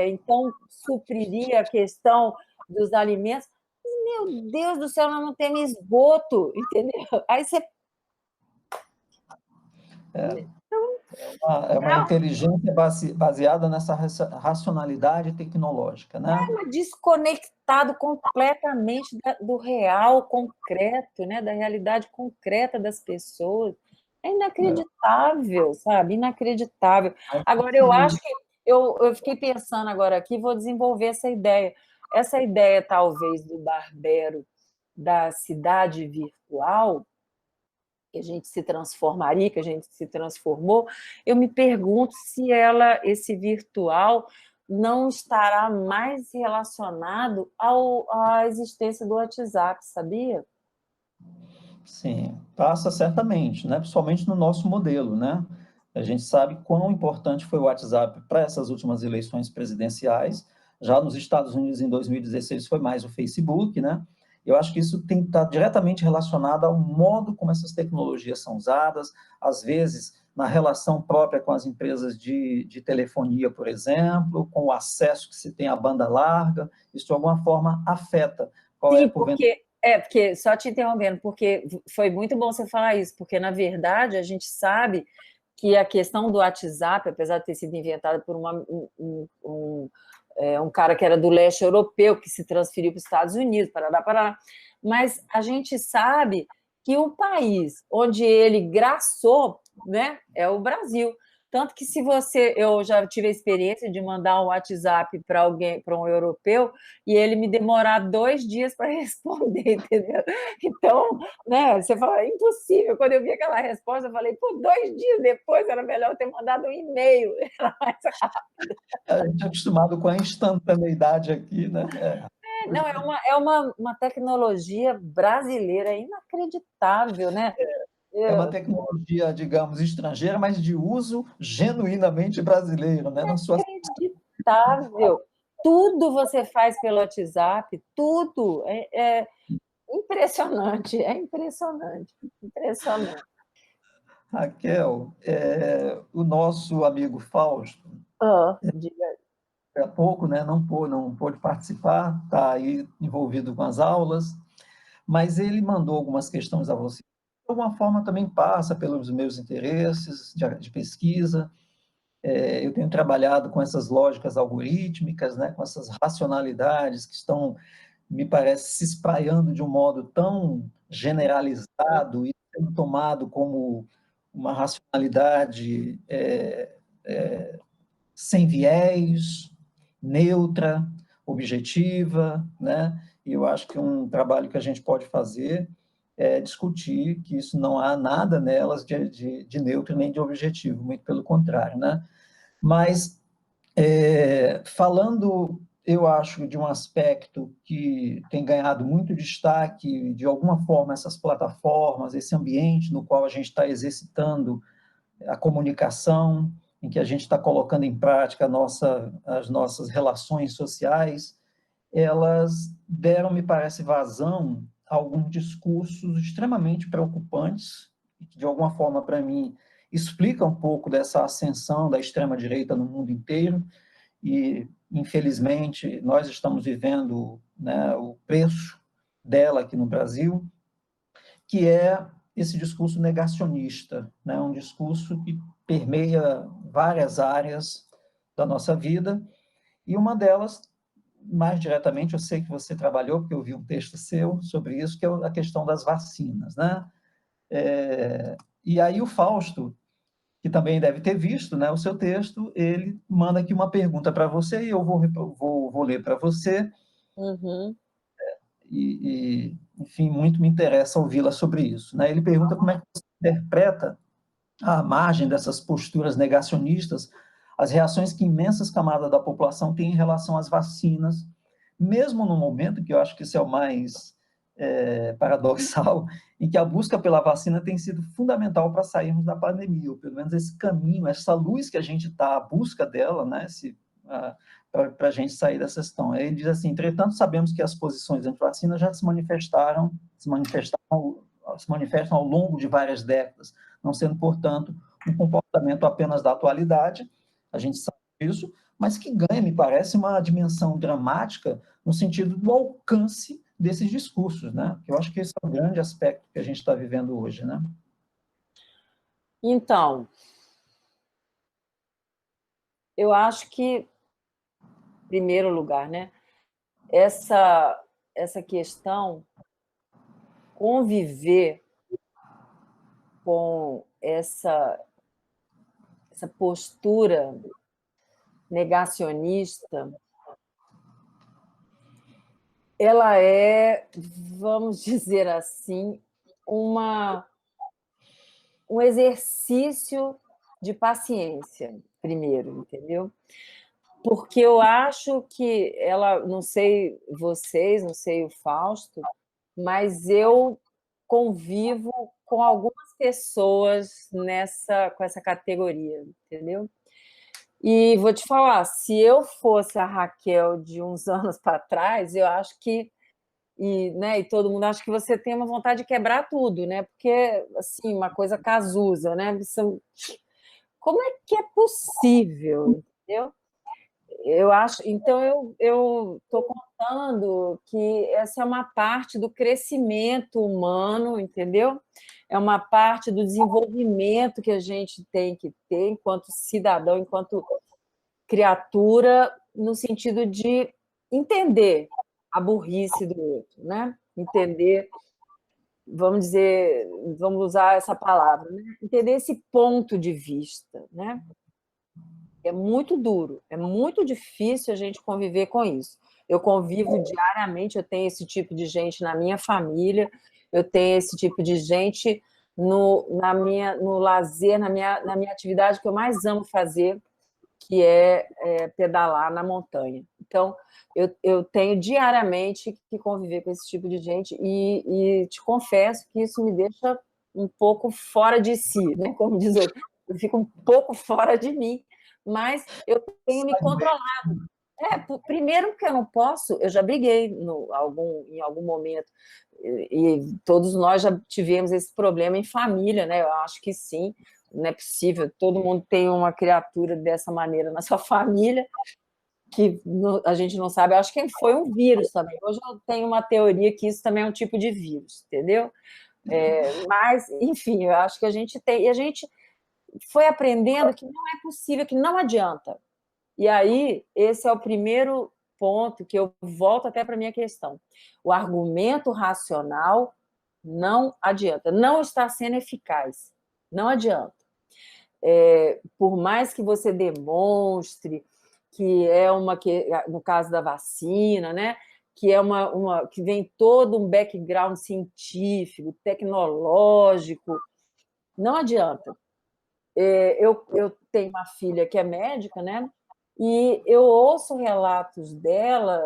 então supriria a questão dos alimentos. Meu Deus do céu, nós não temos esgoto, entendeu? Aí você... É uma inteligência baseada nessa racionalidade tecnológica, né? Desconectado completamente do real concreto, né? Da realidade concreta das pessoas. É inacreditável, sabe? Inacreditável. Agora, eu acho que eu fiquei pensando agora aqui, vou desenvolver essa ideia. Essa ideia, talvez, do Barbero da cidade virtual, que a gente se transformaria, que a gente se transformou, eu me pergunto se esse virtual não estará mais relacionado à existência do WhatsApp, sabia? Sim, passa certamente, né? Principalmente no nosso modelo, né? A gente sabe quão importante foi o WhatsApp para essas últimas eleições presidenciais. Já nos Estados Unidos, em 2016, foi mais o Facebook, né? Eu acho que isso tem que estar diretamente relacionado ao modo como essas tecnologias são usadas, às vezes na relação própria com as empresas de telefonia, por exemplo, com o acesso que se tem à banda larga, isso de alguma forma afeta. Sim, porque, só te interrompendo, porque foi muito bom você falar isso, porque, na verdade, a gente sabe que a questão do WhatsApp, apesar de ter sido inventada por um cara que era do leste europeu, que se transferiu para os Estados Unidos, parará, mas a gente sabe que o país onde ele graçou, né, é o Brasil. Tanto que eu já tive a experiência de mandar um WhatsApp para alguém, para um europeu, e ele me demorar 2 dias para responder, entendeu? Então, né, você fala, é impossível. Quando eu vi aquela resposta, eu falei, 2 dias depois era melhor eu ter mandado um e-mail, era mais rápido. A gente é acostumado com a instantaneidade aqui, né? Não, é uma tecnologia brasileira inacreditável, né? É uma tecnologia, digamos, estrangeira, mas de uso genuinamente brasileiro, né? Na sua... Inacreditável. Tudo você faz pelo WhatsApp, tudo. É impressionante, é impressionante, impressionante. Raquel, o nosso amigo Fausto, Diga. há pouco, né, não pôde participar, está aí envolvido com as aulas, mas ele mandou algumas questões a você. De alguma forma também passa pelos meus interesses de pesquisa. Eu tenho trabalhado com essas lógicas algorítmicas, né, com essas racionalidades que estão, me parece, se espraiando de um modo tão generalizado e sendo tomado como uma racionalidade sem viés, neutra, objetiva, né? E eu acho que um trabalho que a gente pode fazer é discutir que isso não há nada nelas de neutro nem de objetivo, muito pelo contrário, né? Mas, falando, eu acho, de um aspecto que tem ganhado muito destaque, de alguma forma, essas plataformas, esse ambiente no qual a gente está exercitando a comunicação, em que a gente está colocando em prática as nossas relações sociais, elas deram, me parece, vazão a alguns discursos extremamente preocupantes, que, de alguma forma, para mim, explica um pouco dessa ascensão da extrema-direita no mundo inteiro, e, infelizmente, nós estamos vivendo, né, o preço dela aqui no Brasil, que é esse discurso negacionista, né, um discurso que permeia várias áreas da nossa vida, e uma delas, mais diretamente, eu sei que você trabalhou, porque eu vi um texto seu sobre isso, que é a questão das vacinas, né? E aí o Fausto, que também deve ter visto, né, o seu texto, ele manda aqui uma pergunta para você, e eu vou ler para você, Uhum. enfim, muito me interessa ouvi-la sobre isso, né? Ele pergunta como é que você interpreta, à margem dessas posturas negacionistas, as reações que imensas camadas da população têm em relação às vacinas, mesmo no momento, que eu acho que isso é o mais paradoxal, em que a busca pela vacina tem sido fundamental para sairmos da pandemia, ou pelo menos esse caminho, essa luz que a gente está à busca dela, né, para a gente sair dessa questão. Ele diz assim: entretanto, sabemos que as posições anti-vacina já se manifestam ao longo de várias décadas, não sendo, portanto, um comportamento apenas da atualidade, a gente sabe disso, mas que ganha, me parece, uma dimensão dramática no sentido do alcance desses discursos, né? Eu acho que esse é o grande aspecto que a gente está vivendo hoje, né? Então, eu acho que, em primeiro lugar, né, essa questão, conviver com essa postura negacionista, ela é, vamos dizer assim, um exercício de paciência, primeiro, entendeu? Porque eu acho que ela, não sei vocês, não sei o Fausto, mas eu convivo com algumas pessoas com essa categoria, entendeu? E vou te falar, se eu fosse a Raquel de uns anos para trás, eu acho que, né, e todo mundo acha que você tem uma vontade de quebrar tudo, né? Porque, assim, uma coisa casusa, né? Como é que é possível, entendeu? Eu acho, então eu estou contando que essa é uma parte do crescimento humano, entendeu? É uma parte do desenvolvimento que a gente tem que ter enquanto cidadão, enquanto criatura, no sentido de entender a burrice do outro, né? Entender, vamos dizer, vamos usar essa palavra, né? Entender esse ponto de vista, né? É muito duro, é muito difícil a gente conviver com isso. Eu convivo diariamente, eu tenho esse tipo de gente na minha família, eu tenho esse tipo de gente no lazer, na minha atividade que eu mais amo fazer, que é pedalar na montanha. Então, eu tenho diariamente que conviver com esse tipo de gente e te confesso que isso me deixa um pouco fora de si, né? Como diz outro, eu fico um pouco fora de mim, mas eu tenho me controlado. Primeiro porque eu não posso, eu já briguei em algum momento, e todos nós já tivemos esse problema em família, né? Eu acho que sim, não é possível, todo mundo tem uma criatura dessa maneira na sua família, que a gente não sabe, eu acho que foi um vírus também. Hoje eu tenho uma teoria que isso também é um tipo de vírus, entendeu? Mas, enfim, eu acho que a gente tem, e a gente foi aprendendo que não é possível, que não adianta. E aí, esse é o primeiro ponto que eu volto até para a minha questão. O argumento racional não adianta, não está sendo eficaz, não adianta. Por mais que você demonstre que no caso da vacina, né, que que vem todo um background científico, tecnológico, não adianta. Eu tenho uma filha que é médica, né? E eu ouço relatos dela,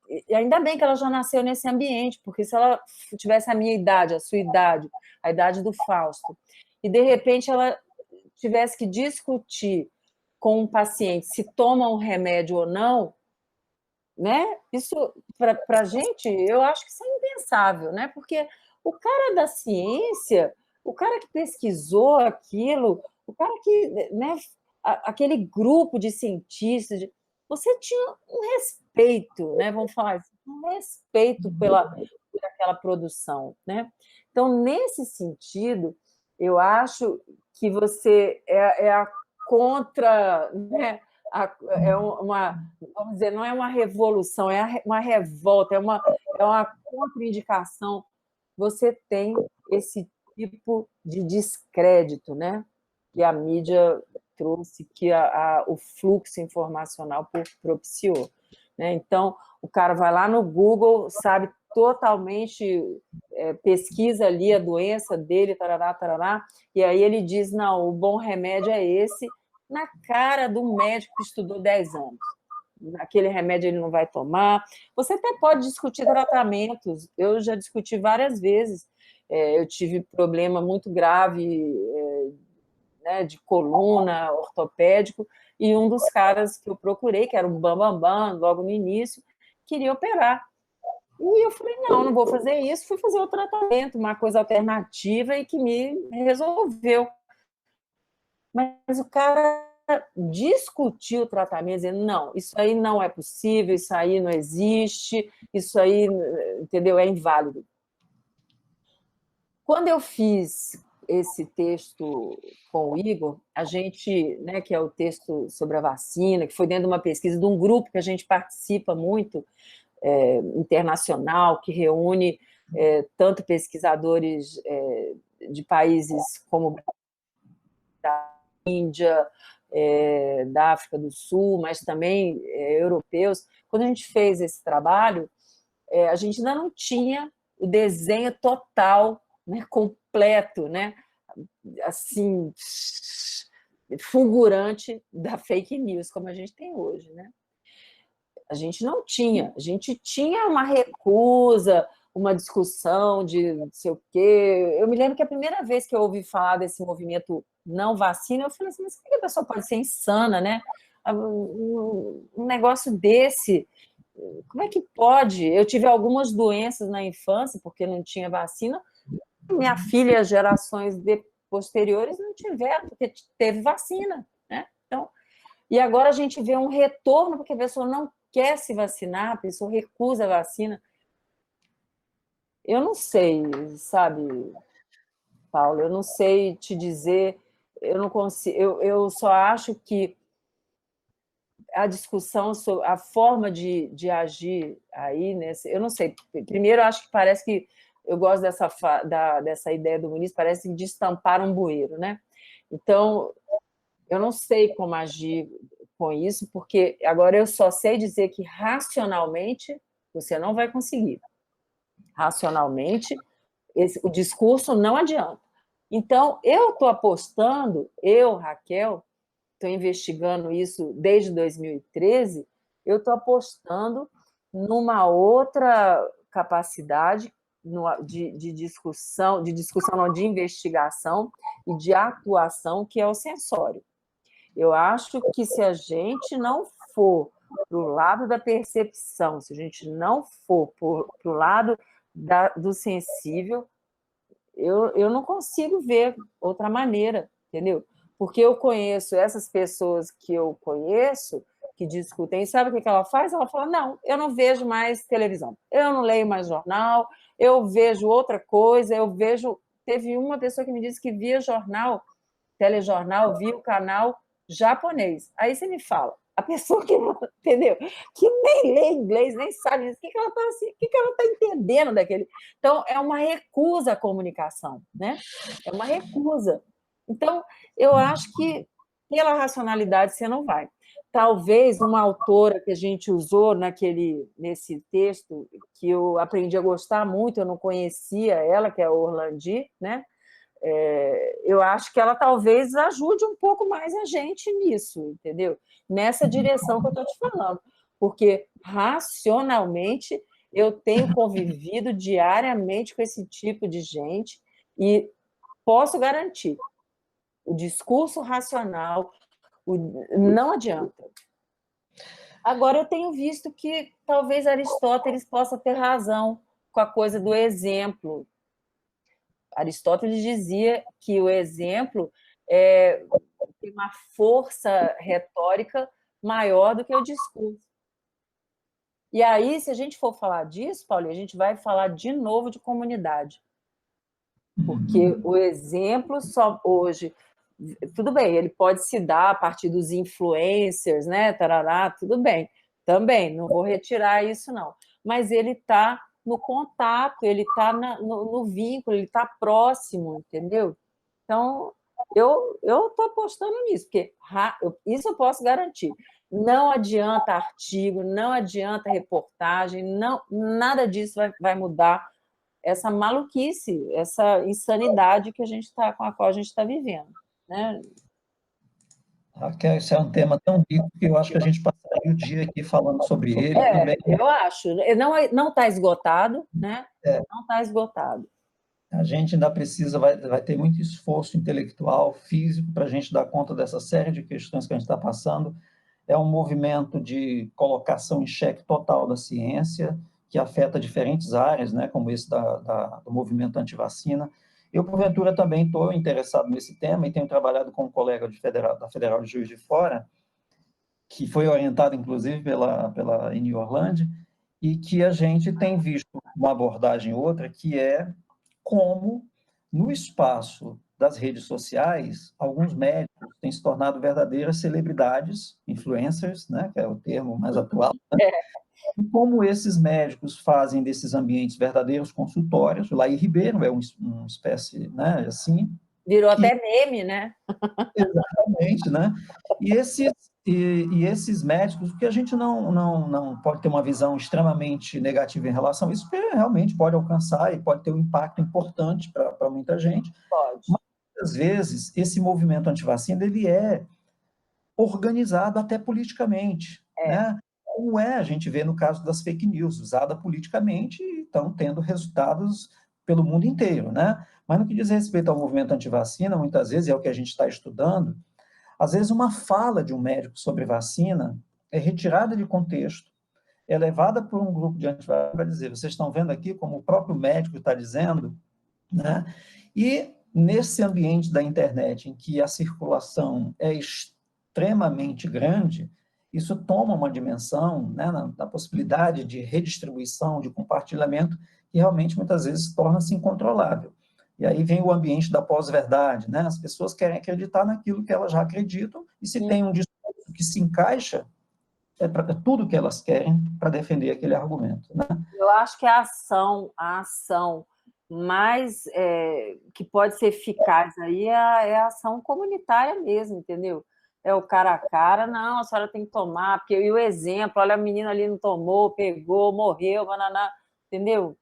e ainda bem que ela já nasceu nesse ambiente, porque se ela tivesse a minha idade, a sua idade, a idade do Fausto, e de repente ela tivesse que discutir com um paciente se toma um remédio ou não, né? Isso, para a gente, eu acho que isso é impensável, né? Porque o cara da ciência, o cara que pesquisou aquilo, o cara que, né, aquele grupo de cientistas, você tinha um respeito, né? Vamos falar assim, um respeito por aquela produção, né? Então, nesse sentido, eu acho que você é a contra, né? É uma, vamos dizer, não é uma revolução, é uma revolta, é uma contraindicação. Você tem esse tipo de descrédito, né? Que a mídia trouxe, que o fluxo informacional propiciou, né? Então, o cara vai lá no Google, sabe totalmente, pesquisa ali a doença dele, tarará, tarará, e aí ele diz, não, o bom remédio é esse, na cara do médico que estudou 10 anos. Aquele remédio ele não vai tomar. Você até pode discutir tratamentos. Eu já discuti várias vezes. Eu tive problema muito grave, né, de coluna, ortopédico, e um dos caras que eu procurei, que era um bambambam, logo no início, queria operar. E eu falei, não vou fazer isso. Fui fazer o tratamento, uma coisa alternativa, e que me resolveu. Mas o cara discutiu o tratamento, dizendo, não, isso aí não é possível, isso aí não existe, isso aí, entendeu, é inválido. Quando eu fiz esse texto com o Igor, a gente, né, que é o texto sobre a vacina, que foi dentro de uma pesquisa de um grupo que a gente participa muito, internacional, que reúne tanto pesquisadores de países como da Índia, da África do Sul, mas também europeus. Quando a gente fez esse trabalho, a gente ainda não tinha o desenho total, né, completo, né, assim, fulgurante da fake news, como a gente tem hoje, né? A gente não tinha. A gente tinha uma recusa, uma discussão de não sei o quê. Eu me lembro que a primeira vez que eu ouvi falar desse movimento não vacina, eu falei assim, mas como é que a pessoa pode ser insana, né? Um negócio desse, como é que pode? Eu tive algumas doenças na infância, porque não tinha vacina. Minha filha, gerações posteriores, não tiveram, porque teve vacina, né? Então, e agora a gente vê um retorno, porque a pessoa não quer se vacinar, a pessoa recusa a vacina. Eu não sei, sabe, Paulo, eu não sei te dizer, eu não consigo, eu só acho que a discussão sobre a forma de agir aí, eu não sei, primeiro eu acho que parece que, eu gosto dessa ideia do ministro, parece de estampar um bueiro, né? Então, eu não sei como agir com isso, porque agora eu só sei dizer que racionalmente você não vai conseguir. Racionalmente, o discurso não adianta. Então, eu estou apostando, Raquel, estou investigando isso desde 2013, eu estou apostando numa outra capacidade de discussão, não, de investigação e de atuação, que é o sensório. Eu acho que se a gente não for para o lado da percepção, se a gente não for para o lado do sensível, eu não consigo ver outra maneira, entendeu? Porque eu conheço essas pessoas que eu conheço, que discutem, sabe o que ela faz? Ela fala, não, eu não vejo mais televisão, eu não leio mais jornal, eu vejo outra coisa, Teve uma pessoa que me disse que via jornal, telejornal, via o canal japonês. Aí você me fala, a pessoa que não, entendeu? Que nem lê inglês, nem sabe o que ela está assim, o que ela está entendendo daquele. Então, é uma recusa à comunicação, né? É uma recusa. Então, eu acho que pela racionalidade você não vai. Talvez uma autora que a gente usou nesse texto, que eu aprendi a gostar muito, eu não conhecia ela, que é a Orlandi, né? Eu acho que ela talvez ajude um pouco mais a gente nisso, entendeu? Nessa direção que eu estou te falando. Porque, racionalmente, eu tenho convivido diariamente com esse tipo de gente e posso garantir, o discurso racional, Não adianta. Agora, eu tenho visto que talvez Aristóteles possa ter razão com a coisa do exemplo. Aristóteles dizia que o exemplo tem uma força retórica maior do que o discurso. E aí, se a gente for falar disso, Paulo, a gente vai falar de novo de comunidade. Porque o exemplo só hoje... Tudo bem, ele pode se dar a partir dos influencers, né? Tarará, tudo bem. Também, não vou retirar isso, não. Mas ele está no contato, ele está no vínculo, ele está próximo, entendeu? Então, eu estou apostando nisso, porque isso eu posso garantir. Não adianta artigo, não adianta reportagem, não, nada disso vai mudar essa maluquice, essa insanidade que com a qual a gente está vivendo, né? Raquel, esse é um tema tão rico que eu acho que a gente passaria o dia aqui falando sobre ele. Também. Eu acho. Não está esgotado, né? Não está esgotado. A gente ainda precisa, vai ter muito esforço intelectual, físico, para a gente dar conta dessa série de questões que a gente está passando. É um movimento de colocação em xeque total da ciência, que afeta diferentes áreas, né, como esse do movimento antivacina. Eu, porventura, também estou interessado nesse tema e tenho trabalhado com um colega da Federal de Juiz de Fora, que foi orientado, inclusive, pela Eni Orlandi, e que a gente tem visto uma abordagem outra, que é como, no espaço das redes sociais, alguns médicos têm se tornado verdadeiras celebridades, influencers, né, que é o termo mais atual, né? E como esses médicos fazem desses ambientes verdadeiros consultórios. O Laí Ribeiro é uma espécie, né, assim... Virou até meme, né? Exatamente, né? E esses médicos, porque a gente não pode ter uma visão extremamente negativa em relação a isso, porque realmente pode alcançar e pode ter um impacto importante para muita gente. Pode. Mas, muitas vezes, esse movimento antivacina, ele é organizado até politicamente, né? Como a gente vê no caso das fake news, usada politicamente e estão tendo resultados pelo mundo inteiro, né? Mas no que diz respeito ao movimento antivacina, muitas vezes, é o que a gente está estudando, às vezes uma fala de um médico sobre vacina é retirada de contexto, é levada por um grupo de antivacinas para dizer, vocês estão vendo aqui como o próprio médico está dizendo, né? E nesse ambiente da internet em que a circulação é extremamente grande, isso toma uma dimensão, né, na possibilidade de redistribuição, de compartilhamento, que realmente muitas vezes torna-se incontrolável. E aí vem o ambiente da pós-verdade, né? As pessoas querem acreditar naquilo que elas já acreditam, e se tem um discurso que se encaixa, é tudo que elas querem para defender aquele argumento, né? Eu acho que a ação mais que pode ser eficaz aí é a ação comunitária mesmo, entendeu? É o cara a cara, não, a senhora tem que tomar, porque e o exemplo, olha, a menina ali não tomou, pegou, morreu, bananá, entendeu?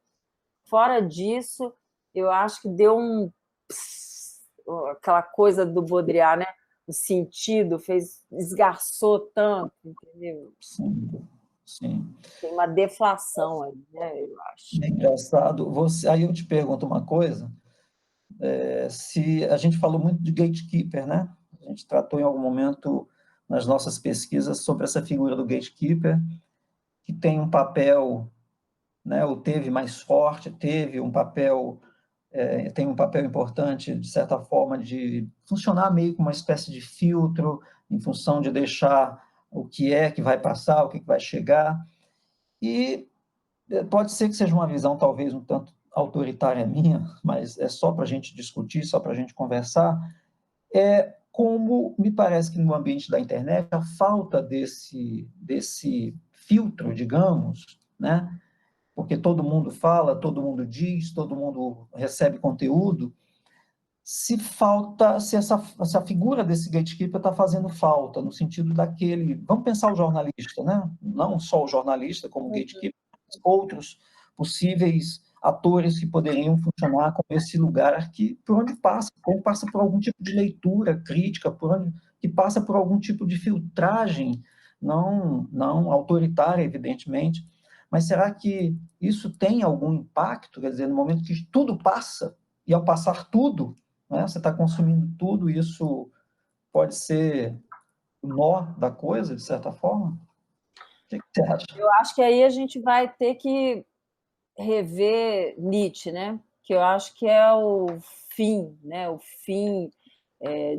Fora disso, eu acho que deu aquela coisa do Baudrillard, né? O sentido, esgarçou tanto, entendeu? Sim, sim. Tem uma deflação aí, né? Eu acho. É engraçado. Aí eu te pergunto uma coisa, se a gente falou muito de gatekeeper, né? A gente tratou em algum momento nas nossas pesquisas sobre essa figura do gatekeeper, que tem um papel, né, ou teve mais forte, teve um papel, tem um papel importante, de certa forma, de funcionar meio como uma espécie de filtro, em função de deixar o que é que vai passar, o que vai chegar. E pode ser que seja uma visão talvez um tanto autoritária minha, mas é só para a gente discutir, só para a gente conversar, como me parece que no ambiente da internet a falta desse filtro, digamos, né? Porque todo mundo fala, todo mundo diz, todo mundo recebe conteúdo, se essa figura desse gatekeeper está fazendo falta, no sentido daquele... Vamos pensar o jornalista, né? Não só o jornalista como gatekeeper, mas outros possíveis atores que poderiam funcionar como esse lugar que, por onde passa, ou passa por algum tipo de leitura crítica, que passa por algum tipo de filtragem, não autoritária, evidentemente, mas será que isso tem algum impacto? Quer dizer, no momento que tudo passa, e ao passar tudo, né, você está consumindo tudo, isso pode ser nó da coisa, de certa forma? O que você acha? Eu acho que aí a gente vai ter que rever Nietzsche, né? Que eu acho que é o fim, né? O fim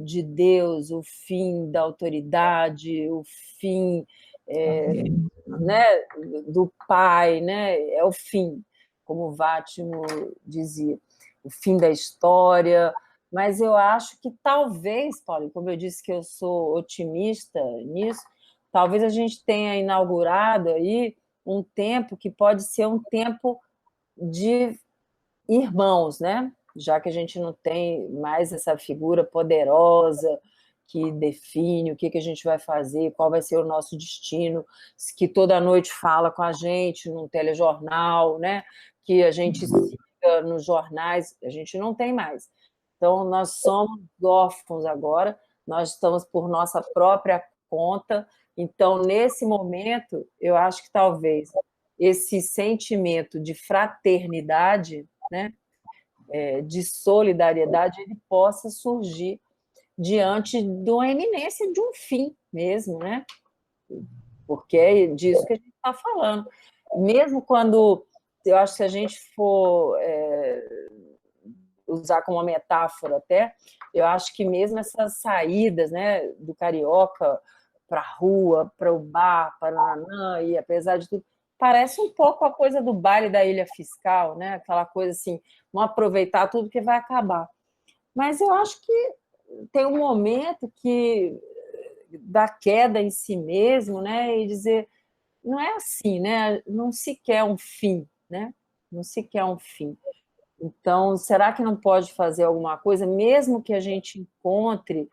de Deus, o fim da autoridade, o fim né, do pai, né? É o fim, como o Vátimo dizia, o fim da história. Mas eu acho que talvez, Paulo, como eu disse que eu sou otimista nisso, talvez a gente tenha inaugurado aí um tempo que pode ser um tempo de irmãos, né? Já que a gente não tem mais essa figura poderosa que define o que a gente vai fazer, qual vai ser o nosso destino, que toda noite fala com a gente num telejornal, né? Que a gente siga nos jornais, a gente não tem mais. Então, nós somos órfãos agora, nós estamos por nossa própria conta. Então, nesse momento, eu acho que talvez esse sentimento de fraternidade, né, de solidariedade, ele possa surgir diante de uma iminência de um fim mesmo, né? Porque é disso que a gente está falando. Mesmo quando, eu acho que se a gente for usar como uma metáfora até, eu acho que mesmo essas saídas, né, do carioca para a rua, para o bar, para Nanã, e apesar de tudo, parece um pouco a coisa do baile da Ilha Fiscal, né? Aquela coisa assim, vamos aproveitar tudo que vai acabar. Mas eu acho que tem um momento que da queda em si mesmo, né? E dizer, não é assim, né? Não se quer um fim, né? Não se quer um fim. Então, será que não pode fazer alguma coisa, mesmo que a gente encontre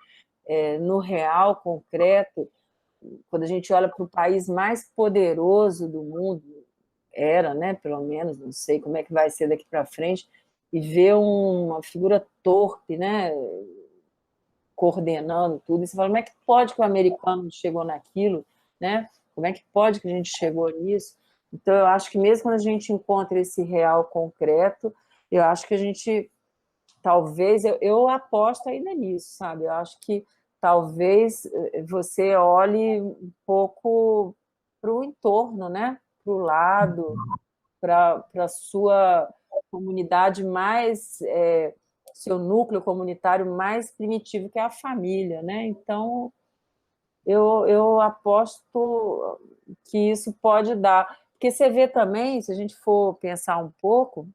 no real, concreto, quando a gente olha para o país mais poderoso do mundo, era, né, pelo menos, não sei como é que vai ser daqui para frente, e ver uma figura torpe, né, coordenando tudo, e você fala, como é que pode que o americano chegou naquilo, né? Como é que pode que a gente chegou nisso? Então, eu acho que mesmo quando a gente encontra esse real concreto, eu acho que a gente, talvez, eu aposto ainda nisso, sabe? Eu acho que talvez você olhe um pouco para o entorno, né? Para o lado, para a sua comunidade mais, seu núcleo comunitário mais primitivo, que é a família, né? Então, eu aposto que isso pode dar. Porque você vê também, se a gente for pensar um pouco,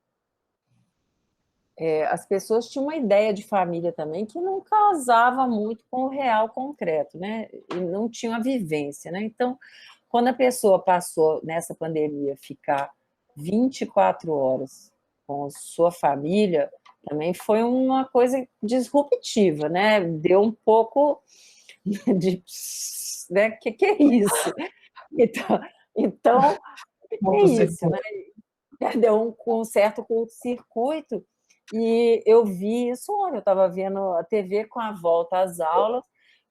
as pessoas tinham uma ideia de família também que não casava muito com o real concreto, né? E não tinha a vivência, né? Então, quando a pessoa passou nessa pandemia ficar 24 horas com sua família, também foi uma coisa disruptiva, né? Deu um pouco de, né? Que é isso? Então, que é isso, né? Deu um certo curto-circuito, e eu vi isso ontem, eu estava vendo a TV com a volta às aulas,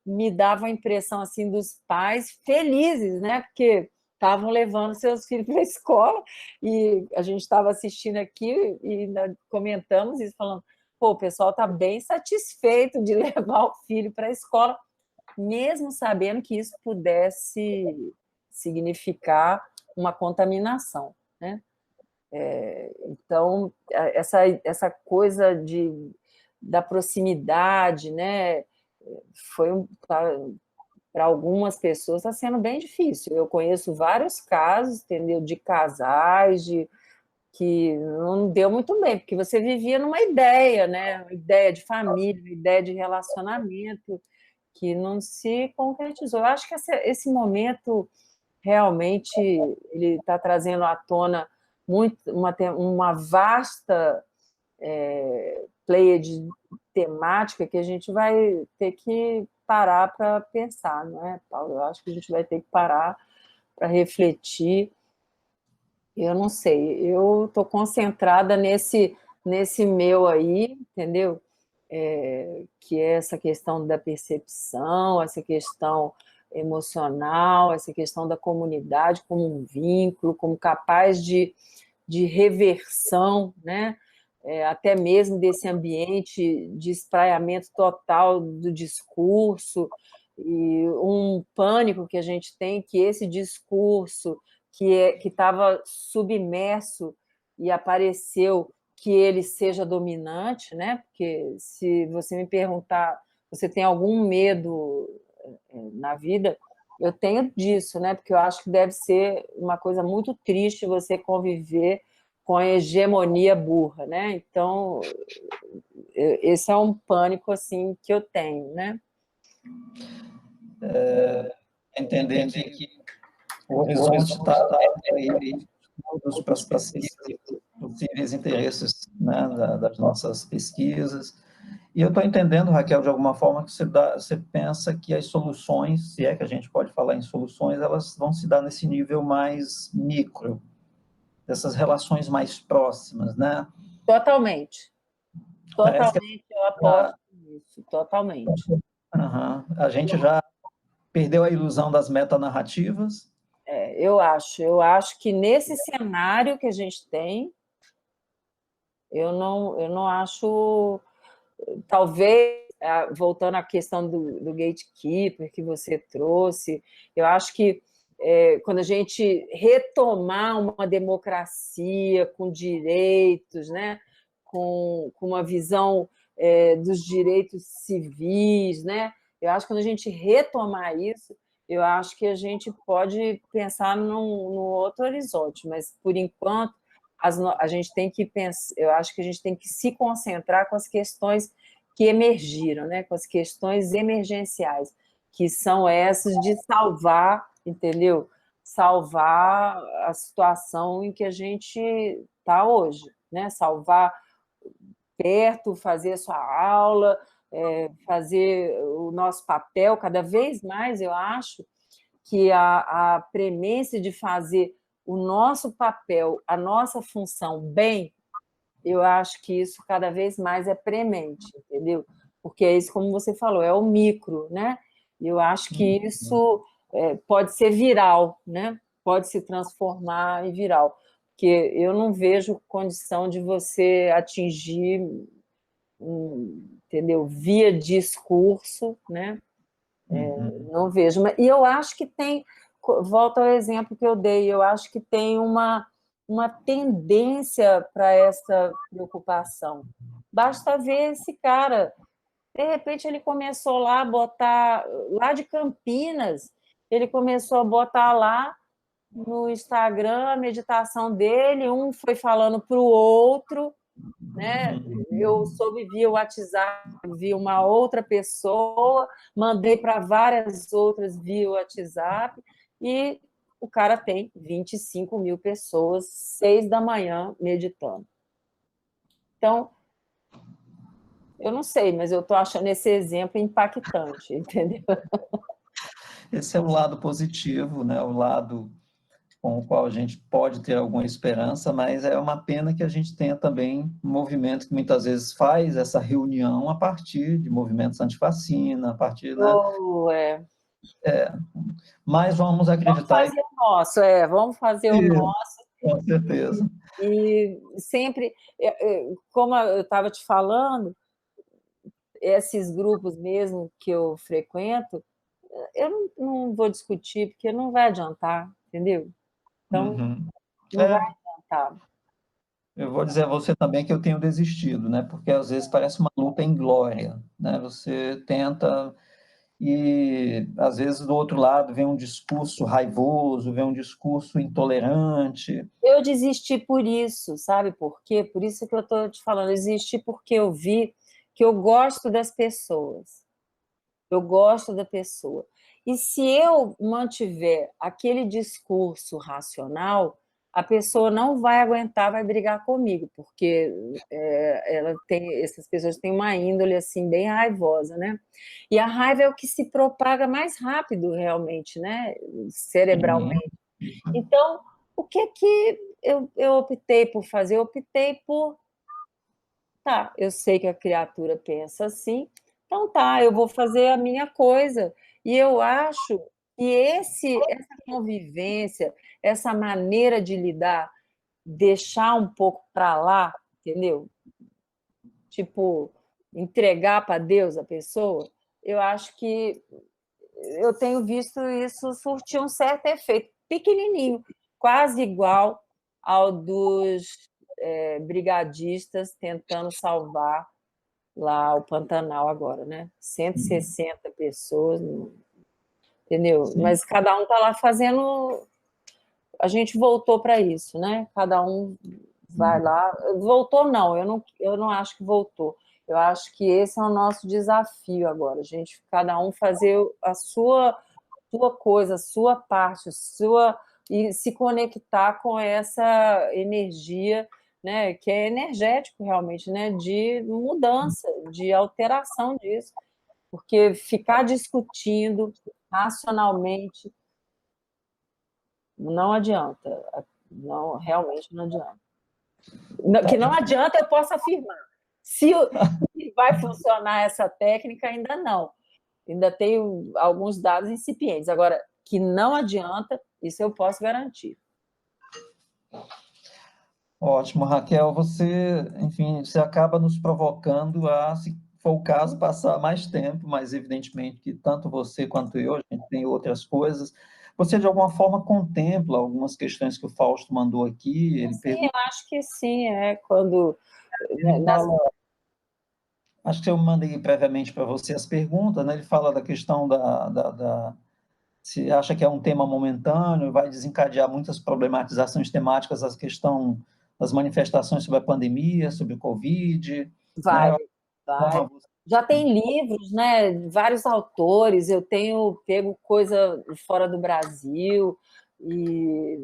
me dava a impressão assim dos pais felizes, né? Porque estavam levando seus filhos para a escola, e a gente estava assistindo aqui e ainda comentamos isso, falando, pô, o pessoal está bem satisfeito de levar o filho para a escola, mesmo sabendo que isso pudesse significar uma contaminação, né? Então, essa coisa da proximidade, né, foi para algumas pessoas está sendo bem difícil. Eu conheço vários casos, entendeu, de casais que não deu muito bem, porque você vivia numa ideia, né, uma ideia de família, uma ideia de relacionamento que não se concretizou. Eu acho que esse momento realmente ele está trazendo à tona uma vasta pleiade temática que a gente vai ter que parar para pensar, não é, Paulo? Eu acho que a gente vai ter que parar para refletir. Eu não sei, eu estou concentrada nesse meu aí, entendeu? Que é essa questão da percepção, essa questão emocional, essa questão da comunidade como um vínculo, como capaz de reversão, né? Até mesmo desse ambiente de espraiamento total do discurso, E um pânico que a gente tem que esse discurso que estava submerso e apareceu que ele seja dominante, né? Porque se você me perguntar, você tem algum medo na vida? Eu tenho disso, né? Porque eu acho que deve ser uma coisa muito triste você conviver com a hegemonia burra, né? Então, esse é um pânico assim que eu tenho, né? Entender que o horizonte está aí para as possíveis interesses, né, das nossas pesquisas. E eu estou entendendo, Raquel, de alguma forma, que você pensa que as soluções, se é que a gente pode falar em soluções, elas vão se dar nesse nível mais micro, dessas relações mais próximas, né? Totalmente. Parece que Totalmente, eu aposto nisso, totalmente. a gente já perdeu a ilusão das metanarrativas. Eu acho que nesse cenário que a gente tem, eu não acho, talvez, voltando à questão do gatekeeper que você trouxe, eu acho que quando a gente retomar uma democracia com direitos, né, com uma visão dos direitos civis, né, eu acho que quando a gente retomar isso, eu acho que a gente pode pensar num outro horizonte, mas, por enquanto, a gente tem que pensar, eu acho que a gente tem que se concentrar com as questões que emergiram, né, com as questões emergenciais, que são essas de salvar, entendeu? Salvar a situação em que a gente está hoje, né? Salvar perto, fazer a sua aula, fazer o nosso papel cada vez mais, eu acho que a premência de fazer o nosso papel, a nossa função bem, eu acho que isso cada vez mais é premente, entendeu? Porque é isso, como você falou, é o micro, né? E eu acho que isso pode ser viral, né? Pode se transformar em viral, porque eu não vejo condição de você atingir, entendeu? Via discurso, né? Não vejo. E eu acho que tem, volto ao exemplo que eu dei, eu acho que tem uma tendência para essa preocupação. Basta ver esse cara. De repente, ele começou lá a botar, lá de Campinas, ele começou a botar lá no Instagram a meditação dele, um foi falando para o outro, né? Eu soube via WhatsApp, vi uma outra pessoa, mandei para várias outras via WhatsApp, e o cara tem 25 mil pessoas, 6 da manhã, meditando. Então, eu não sei, mas eu estou achando esse exemplo impactante, entendeu? Esse é o lado positivo, né? O lado com o qual a gente pode ter alguma esperança, mas é uma pena que a gente tenha também um movimento que muitas vezes faz essa reunião a partir de movimentos antivacina, a partir, né? Mas vamos Vamos acreditar fazer o nosso, vamos fazer o que, nosso. com certeza. E sempre, como eu estava te falando, esses grupos mesmo que eu frequento, eu não vou discutir, porque não vai adiantar, entendeu? Então, não vai adiantar. Eu vou dizer a você também que eu tenho desistido, né? Porque às vezes parece uma luta inglória, né? Você tenta e às vezes do outro lado vem um discurso raivoso, vem um discurso intolerante. Eu desisti por isso, sabe por quê? Por isso que eu estou te falando, eu desisti porque eu vi que eu gosto das pessoas. Eu gosto da pessoa. E se eu mantiver aquele discurso racional, a pessoa não vai aguentar, vai brigar comigo, porque essas pessoas têm uma índole assim bem raivosa, né? E a raiva é o que se propaga mais rápido, realmente, né? Cerebralmente. Então, o que eu optei por fazer? Eu optei por tá, eu sei que a criatura pensa assim, então tá, eu vou fazer a minha coisa. E eu acho que essa convivência, essa maneira de lidar, deixar um pouco para lá, entendeu? Tipo, entregar para Deus a pessoa, eu acho que eu tenho visto isso surtir um certo efeito, pequenininho, quase igual ao dos brigadistas tentando salvar lá o Pantanal agora, né? 160 pessoas, entendeu? Sim. Mas cada um está lá fazendo... A gente voltou para isso, né? Cada um vai lá. Voltou, não, eu não acho que voltou. Eu acho que esse é o nosso desafio agora, gente, cada um fazer a sua coisa, a sua parte, e se conectar com essa energia, né, que é energético realmente, né, de mudança, de alteração disso, porque ficar discutindo racionalmente não adianta, não, realmente não adianta. Que não adianta, eu posso afirmar. Se vai funcionar essa técnica, ainda não. Ainda tenho alguns dados incipientes. Agora, que não adianta, isso eu posso garantir. Ótimo, Raquel. Você, enfim, você acaba nos provocando a, se for o caso, passar mais tempo, mas evidentemente que tanto você quanto eu, a gente tem outras coisas. Você, de alguma forma, contempla algumas questões que o Fausto mandou aqui? Ele Sim, eu acho que sim, quando... fala, acho que eu mandei previamente para você as perguntas, né? Ele fala da questão se acha que é um tema momentâneo, vai desencadear muitas problematizações temáticas, a questão das manifestações sobre a pandemia, sobre o Covid, Vai, né? vai. Já tem livros, né? Vários autores, eu tenho pego coisa fora do Brasil, e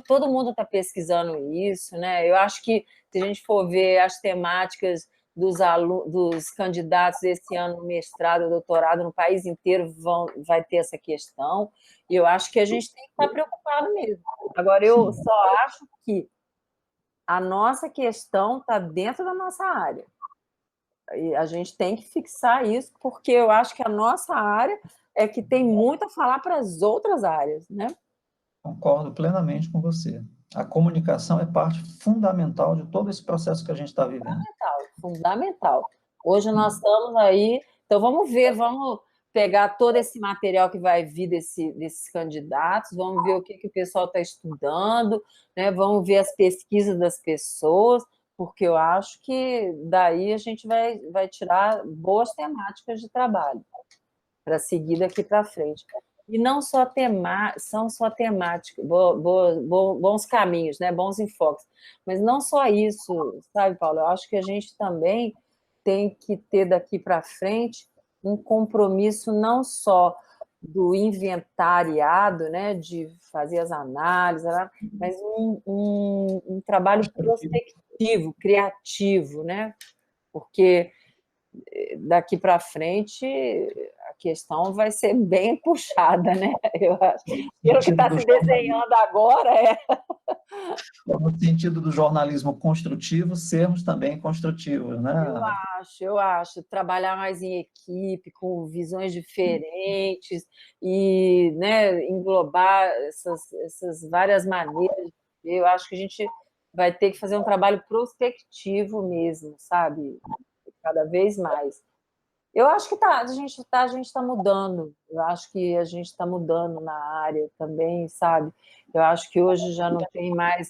todo mundo está pesquisando isso, né? Eu acho que, se a gente for ver as temáticas dos candidatos esse ano no mestrado, doutorado, no país inteiro vai ter essa questão, e eu acho que a gente tem que estar preocupado mesmo. Agora, eu só acho que a nossa questão está dentro da nossa área. E a gente tem que fixar isso, porque eu acho que a nossa área é que tem muito a falar para as outras áreas, né? Concordo plenamente com você. A comunicação é parte fundamental de todo esse processo que a gente está vivendo. Fundamental, fundamental. Hoje nós estamos aí, então vamos ver, vamos pegar todo esse material que vai vir desses candidatos, vamos ver o que o pessoal está estudando, né? Vamos ver as pesquisas das pessoas, porque eu acho que daí a gente vai tirar boas temáticas de trabalho para seguir daqui para frente. E não só são só temáticas, bons caminhos, né? Bons enfoques. Mas não só isso, sabe, Paulo? Eu acho que a gente também tem que ter daqui para frente um compromisso não só do inventariado, né, de fazer as análises, mas um trabalho prospectivo, criativo, né? Porque daqui para frente a questão vai ser bem puxada, né? Eu acho. Pelo que está se desenhando agora, no sentido do jornalismo construtivo, sermos também construtivos, né? Eu acho. Trabalhar mais em equipe, com visões diferentes e, né, englobar essas várias maneiras. Eu acho que a gente vai ter que fazer um trabalho prospectivo mesmo, sabe? Cada vez mais. Eu acho que a gente está mudando. Eu acho que a gente está mudando na área também, sabe? Eu acho que hoje já não tem mais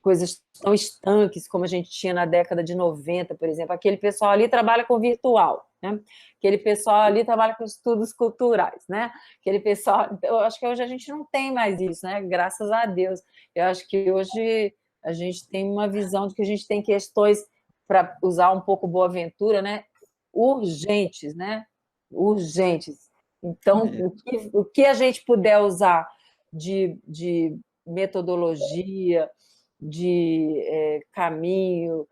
coisas tão estanques como a gente tinha na década de 90, por exemplo. Aquele pessoal ali trabalha com virtual, né? Aquele pessoal ali trabalha com estudos culturais, né? Aquele pessoal... Eu acho que hoje a gente não tem mais isso, né? Graças a Deus. Eu acho que hoje a gente tem uma visão de que a gente tem questões, para usar um pouco Boaventura, né? Urgentes, né? Urgentes. Então, o que a gente puder usar de metodologia, de caminho,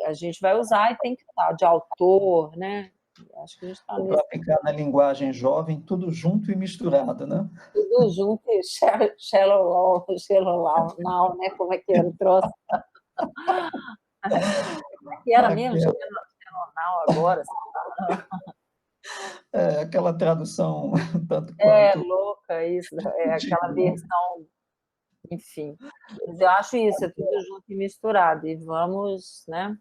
a gente vai usar e tem que usar, de autor, né? Acho que a gente está para aplicar na linguagem jovem, tudo junto e misturado, né? Tudo junto e shallow now, né? Como é que era o troço? Como é que era mesmo? Shallow now agora? Aquela tradução tanto quanto... louca isso, aquela versão, enfim. Mas eu acho isso, é tudo junto e misturado. E vamos, né?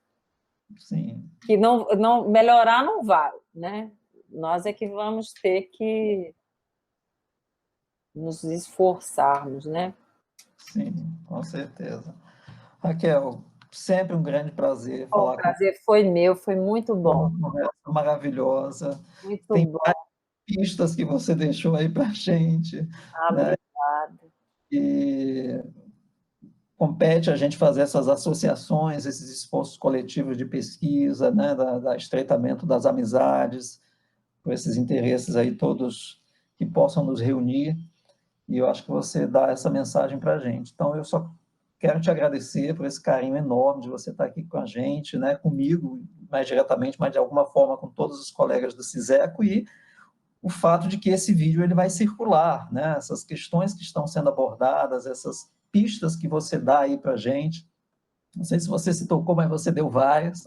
Sim. Que não melhorar não vai, né? nós é que vamos ter que nos esforçarmos, né? Sim, com certeza. Raquel, sempre um grande prazer O falar com prazer foi meu, foi muito você, bom, uma conversa maravilhosa. muito Tem bom. pistas que você deixou aí para a gente, Ah, né? obrigada. E compete a gente fazer essas associações, esses esforços coletivos de pesquisa, né? Da estreitamento das amizades, com esses interesses aí todos que possam nos reunir. E eu acho que você dá essa mensagem para a gente. Então, eu só quero te agradecer por esse carinho enorme de você estar aqui com a gente, né, comigo, mais diretamente, mas de alguma forma com todos os colegas do CISECO, e o fato de que esse vídeo ele vai circular, né, essas questões que estão sendo abordadas, essas pistas que você dá aí para a gente. Não sei se você se tocou, mas você deu várias.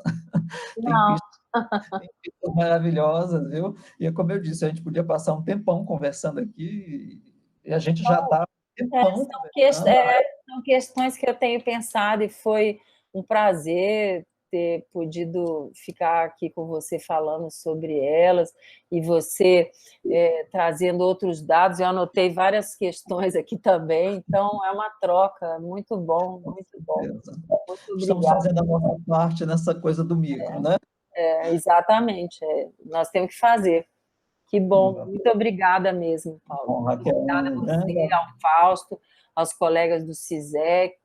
Tem Não, pistas, tem pistas maravilhosas, viu? E como eu disse, a gente podia passar um tempão conversando aqui, e a gente já está um tempão conversando. são questões que eu tenho pensado e foi um prazer ter podido ficar aqui com você falando sobre elas e você trazendo outros dados. Eu anotei várias questões aqui também, então é uma troca, muito bom, muito bom. Muito Estamos obrigada. fazendo a nossa parte nessa coisa do micro, né? Exatamente, nós temos que fazer. Que bom, muito obrigada mesmo, Paulo. Bom, Raquel, Obrigada a um grande você, ao Fausto, aos colegas do CISEC.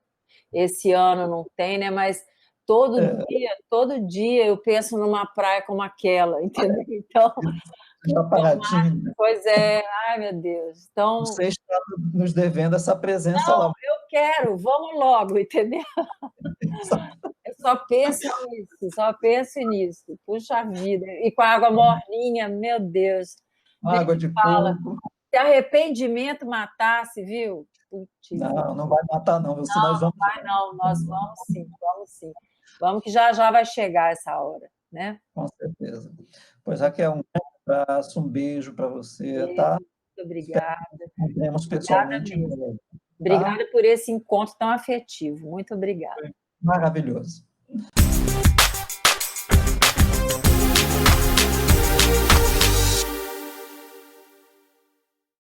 Esse ano não tem, né? Mas todo dia eu penso numa praia como aquela, entendeu? Então, já Paratinho. pois é, ai meu Deus. Então, Você está nos devendo essa presença lá. eu quero, vamos logo, entendeu? Eu só penso nisso. Puxa vida. E com a água morninha, meu Deus. Nem Água me de fala. coco. Se arrependimento matasse, viu? Putz, Não, não vai matar, não. Se nós vamos. vai não, nós vamos sim, vamos sim. Vamos que já já vai chegar essa hora, né? Com certeza. Pois, Raquel, um grande abraço, um beijo para você, Muito tá? obrigada. Nos Obrigada pessoalmente em mesmo. breve, tá? Obrigada por esse encontro tão afetivo. Muito obrigada. Maravilhoso.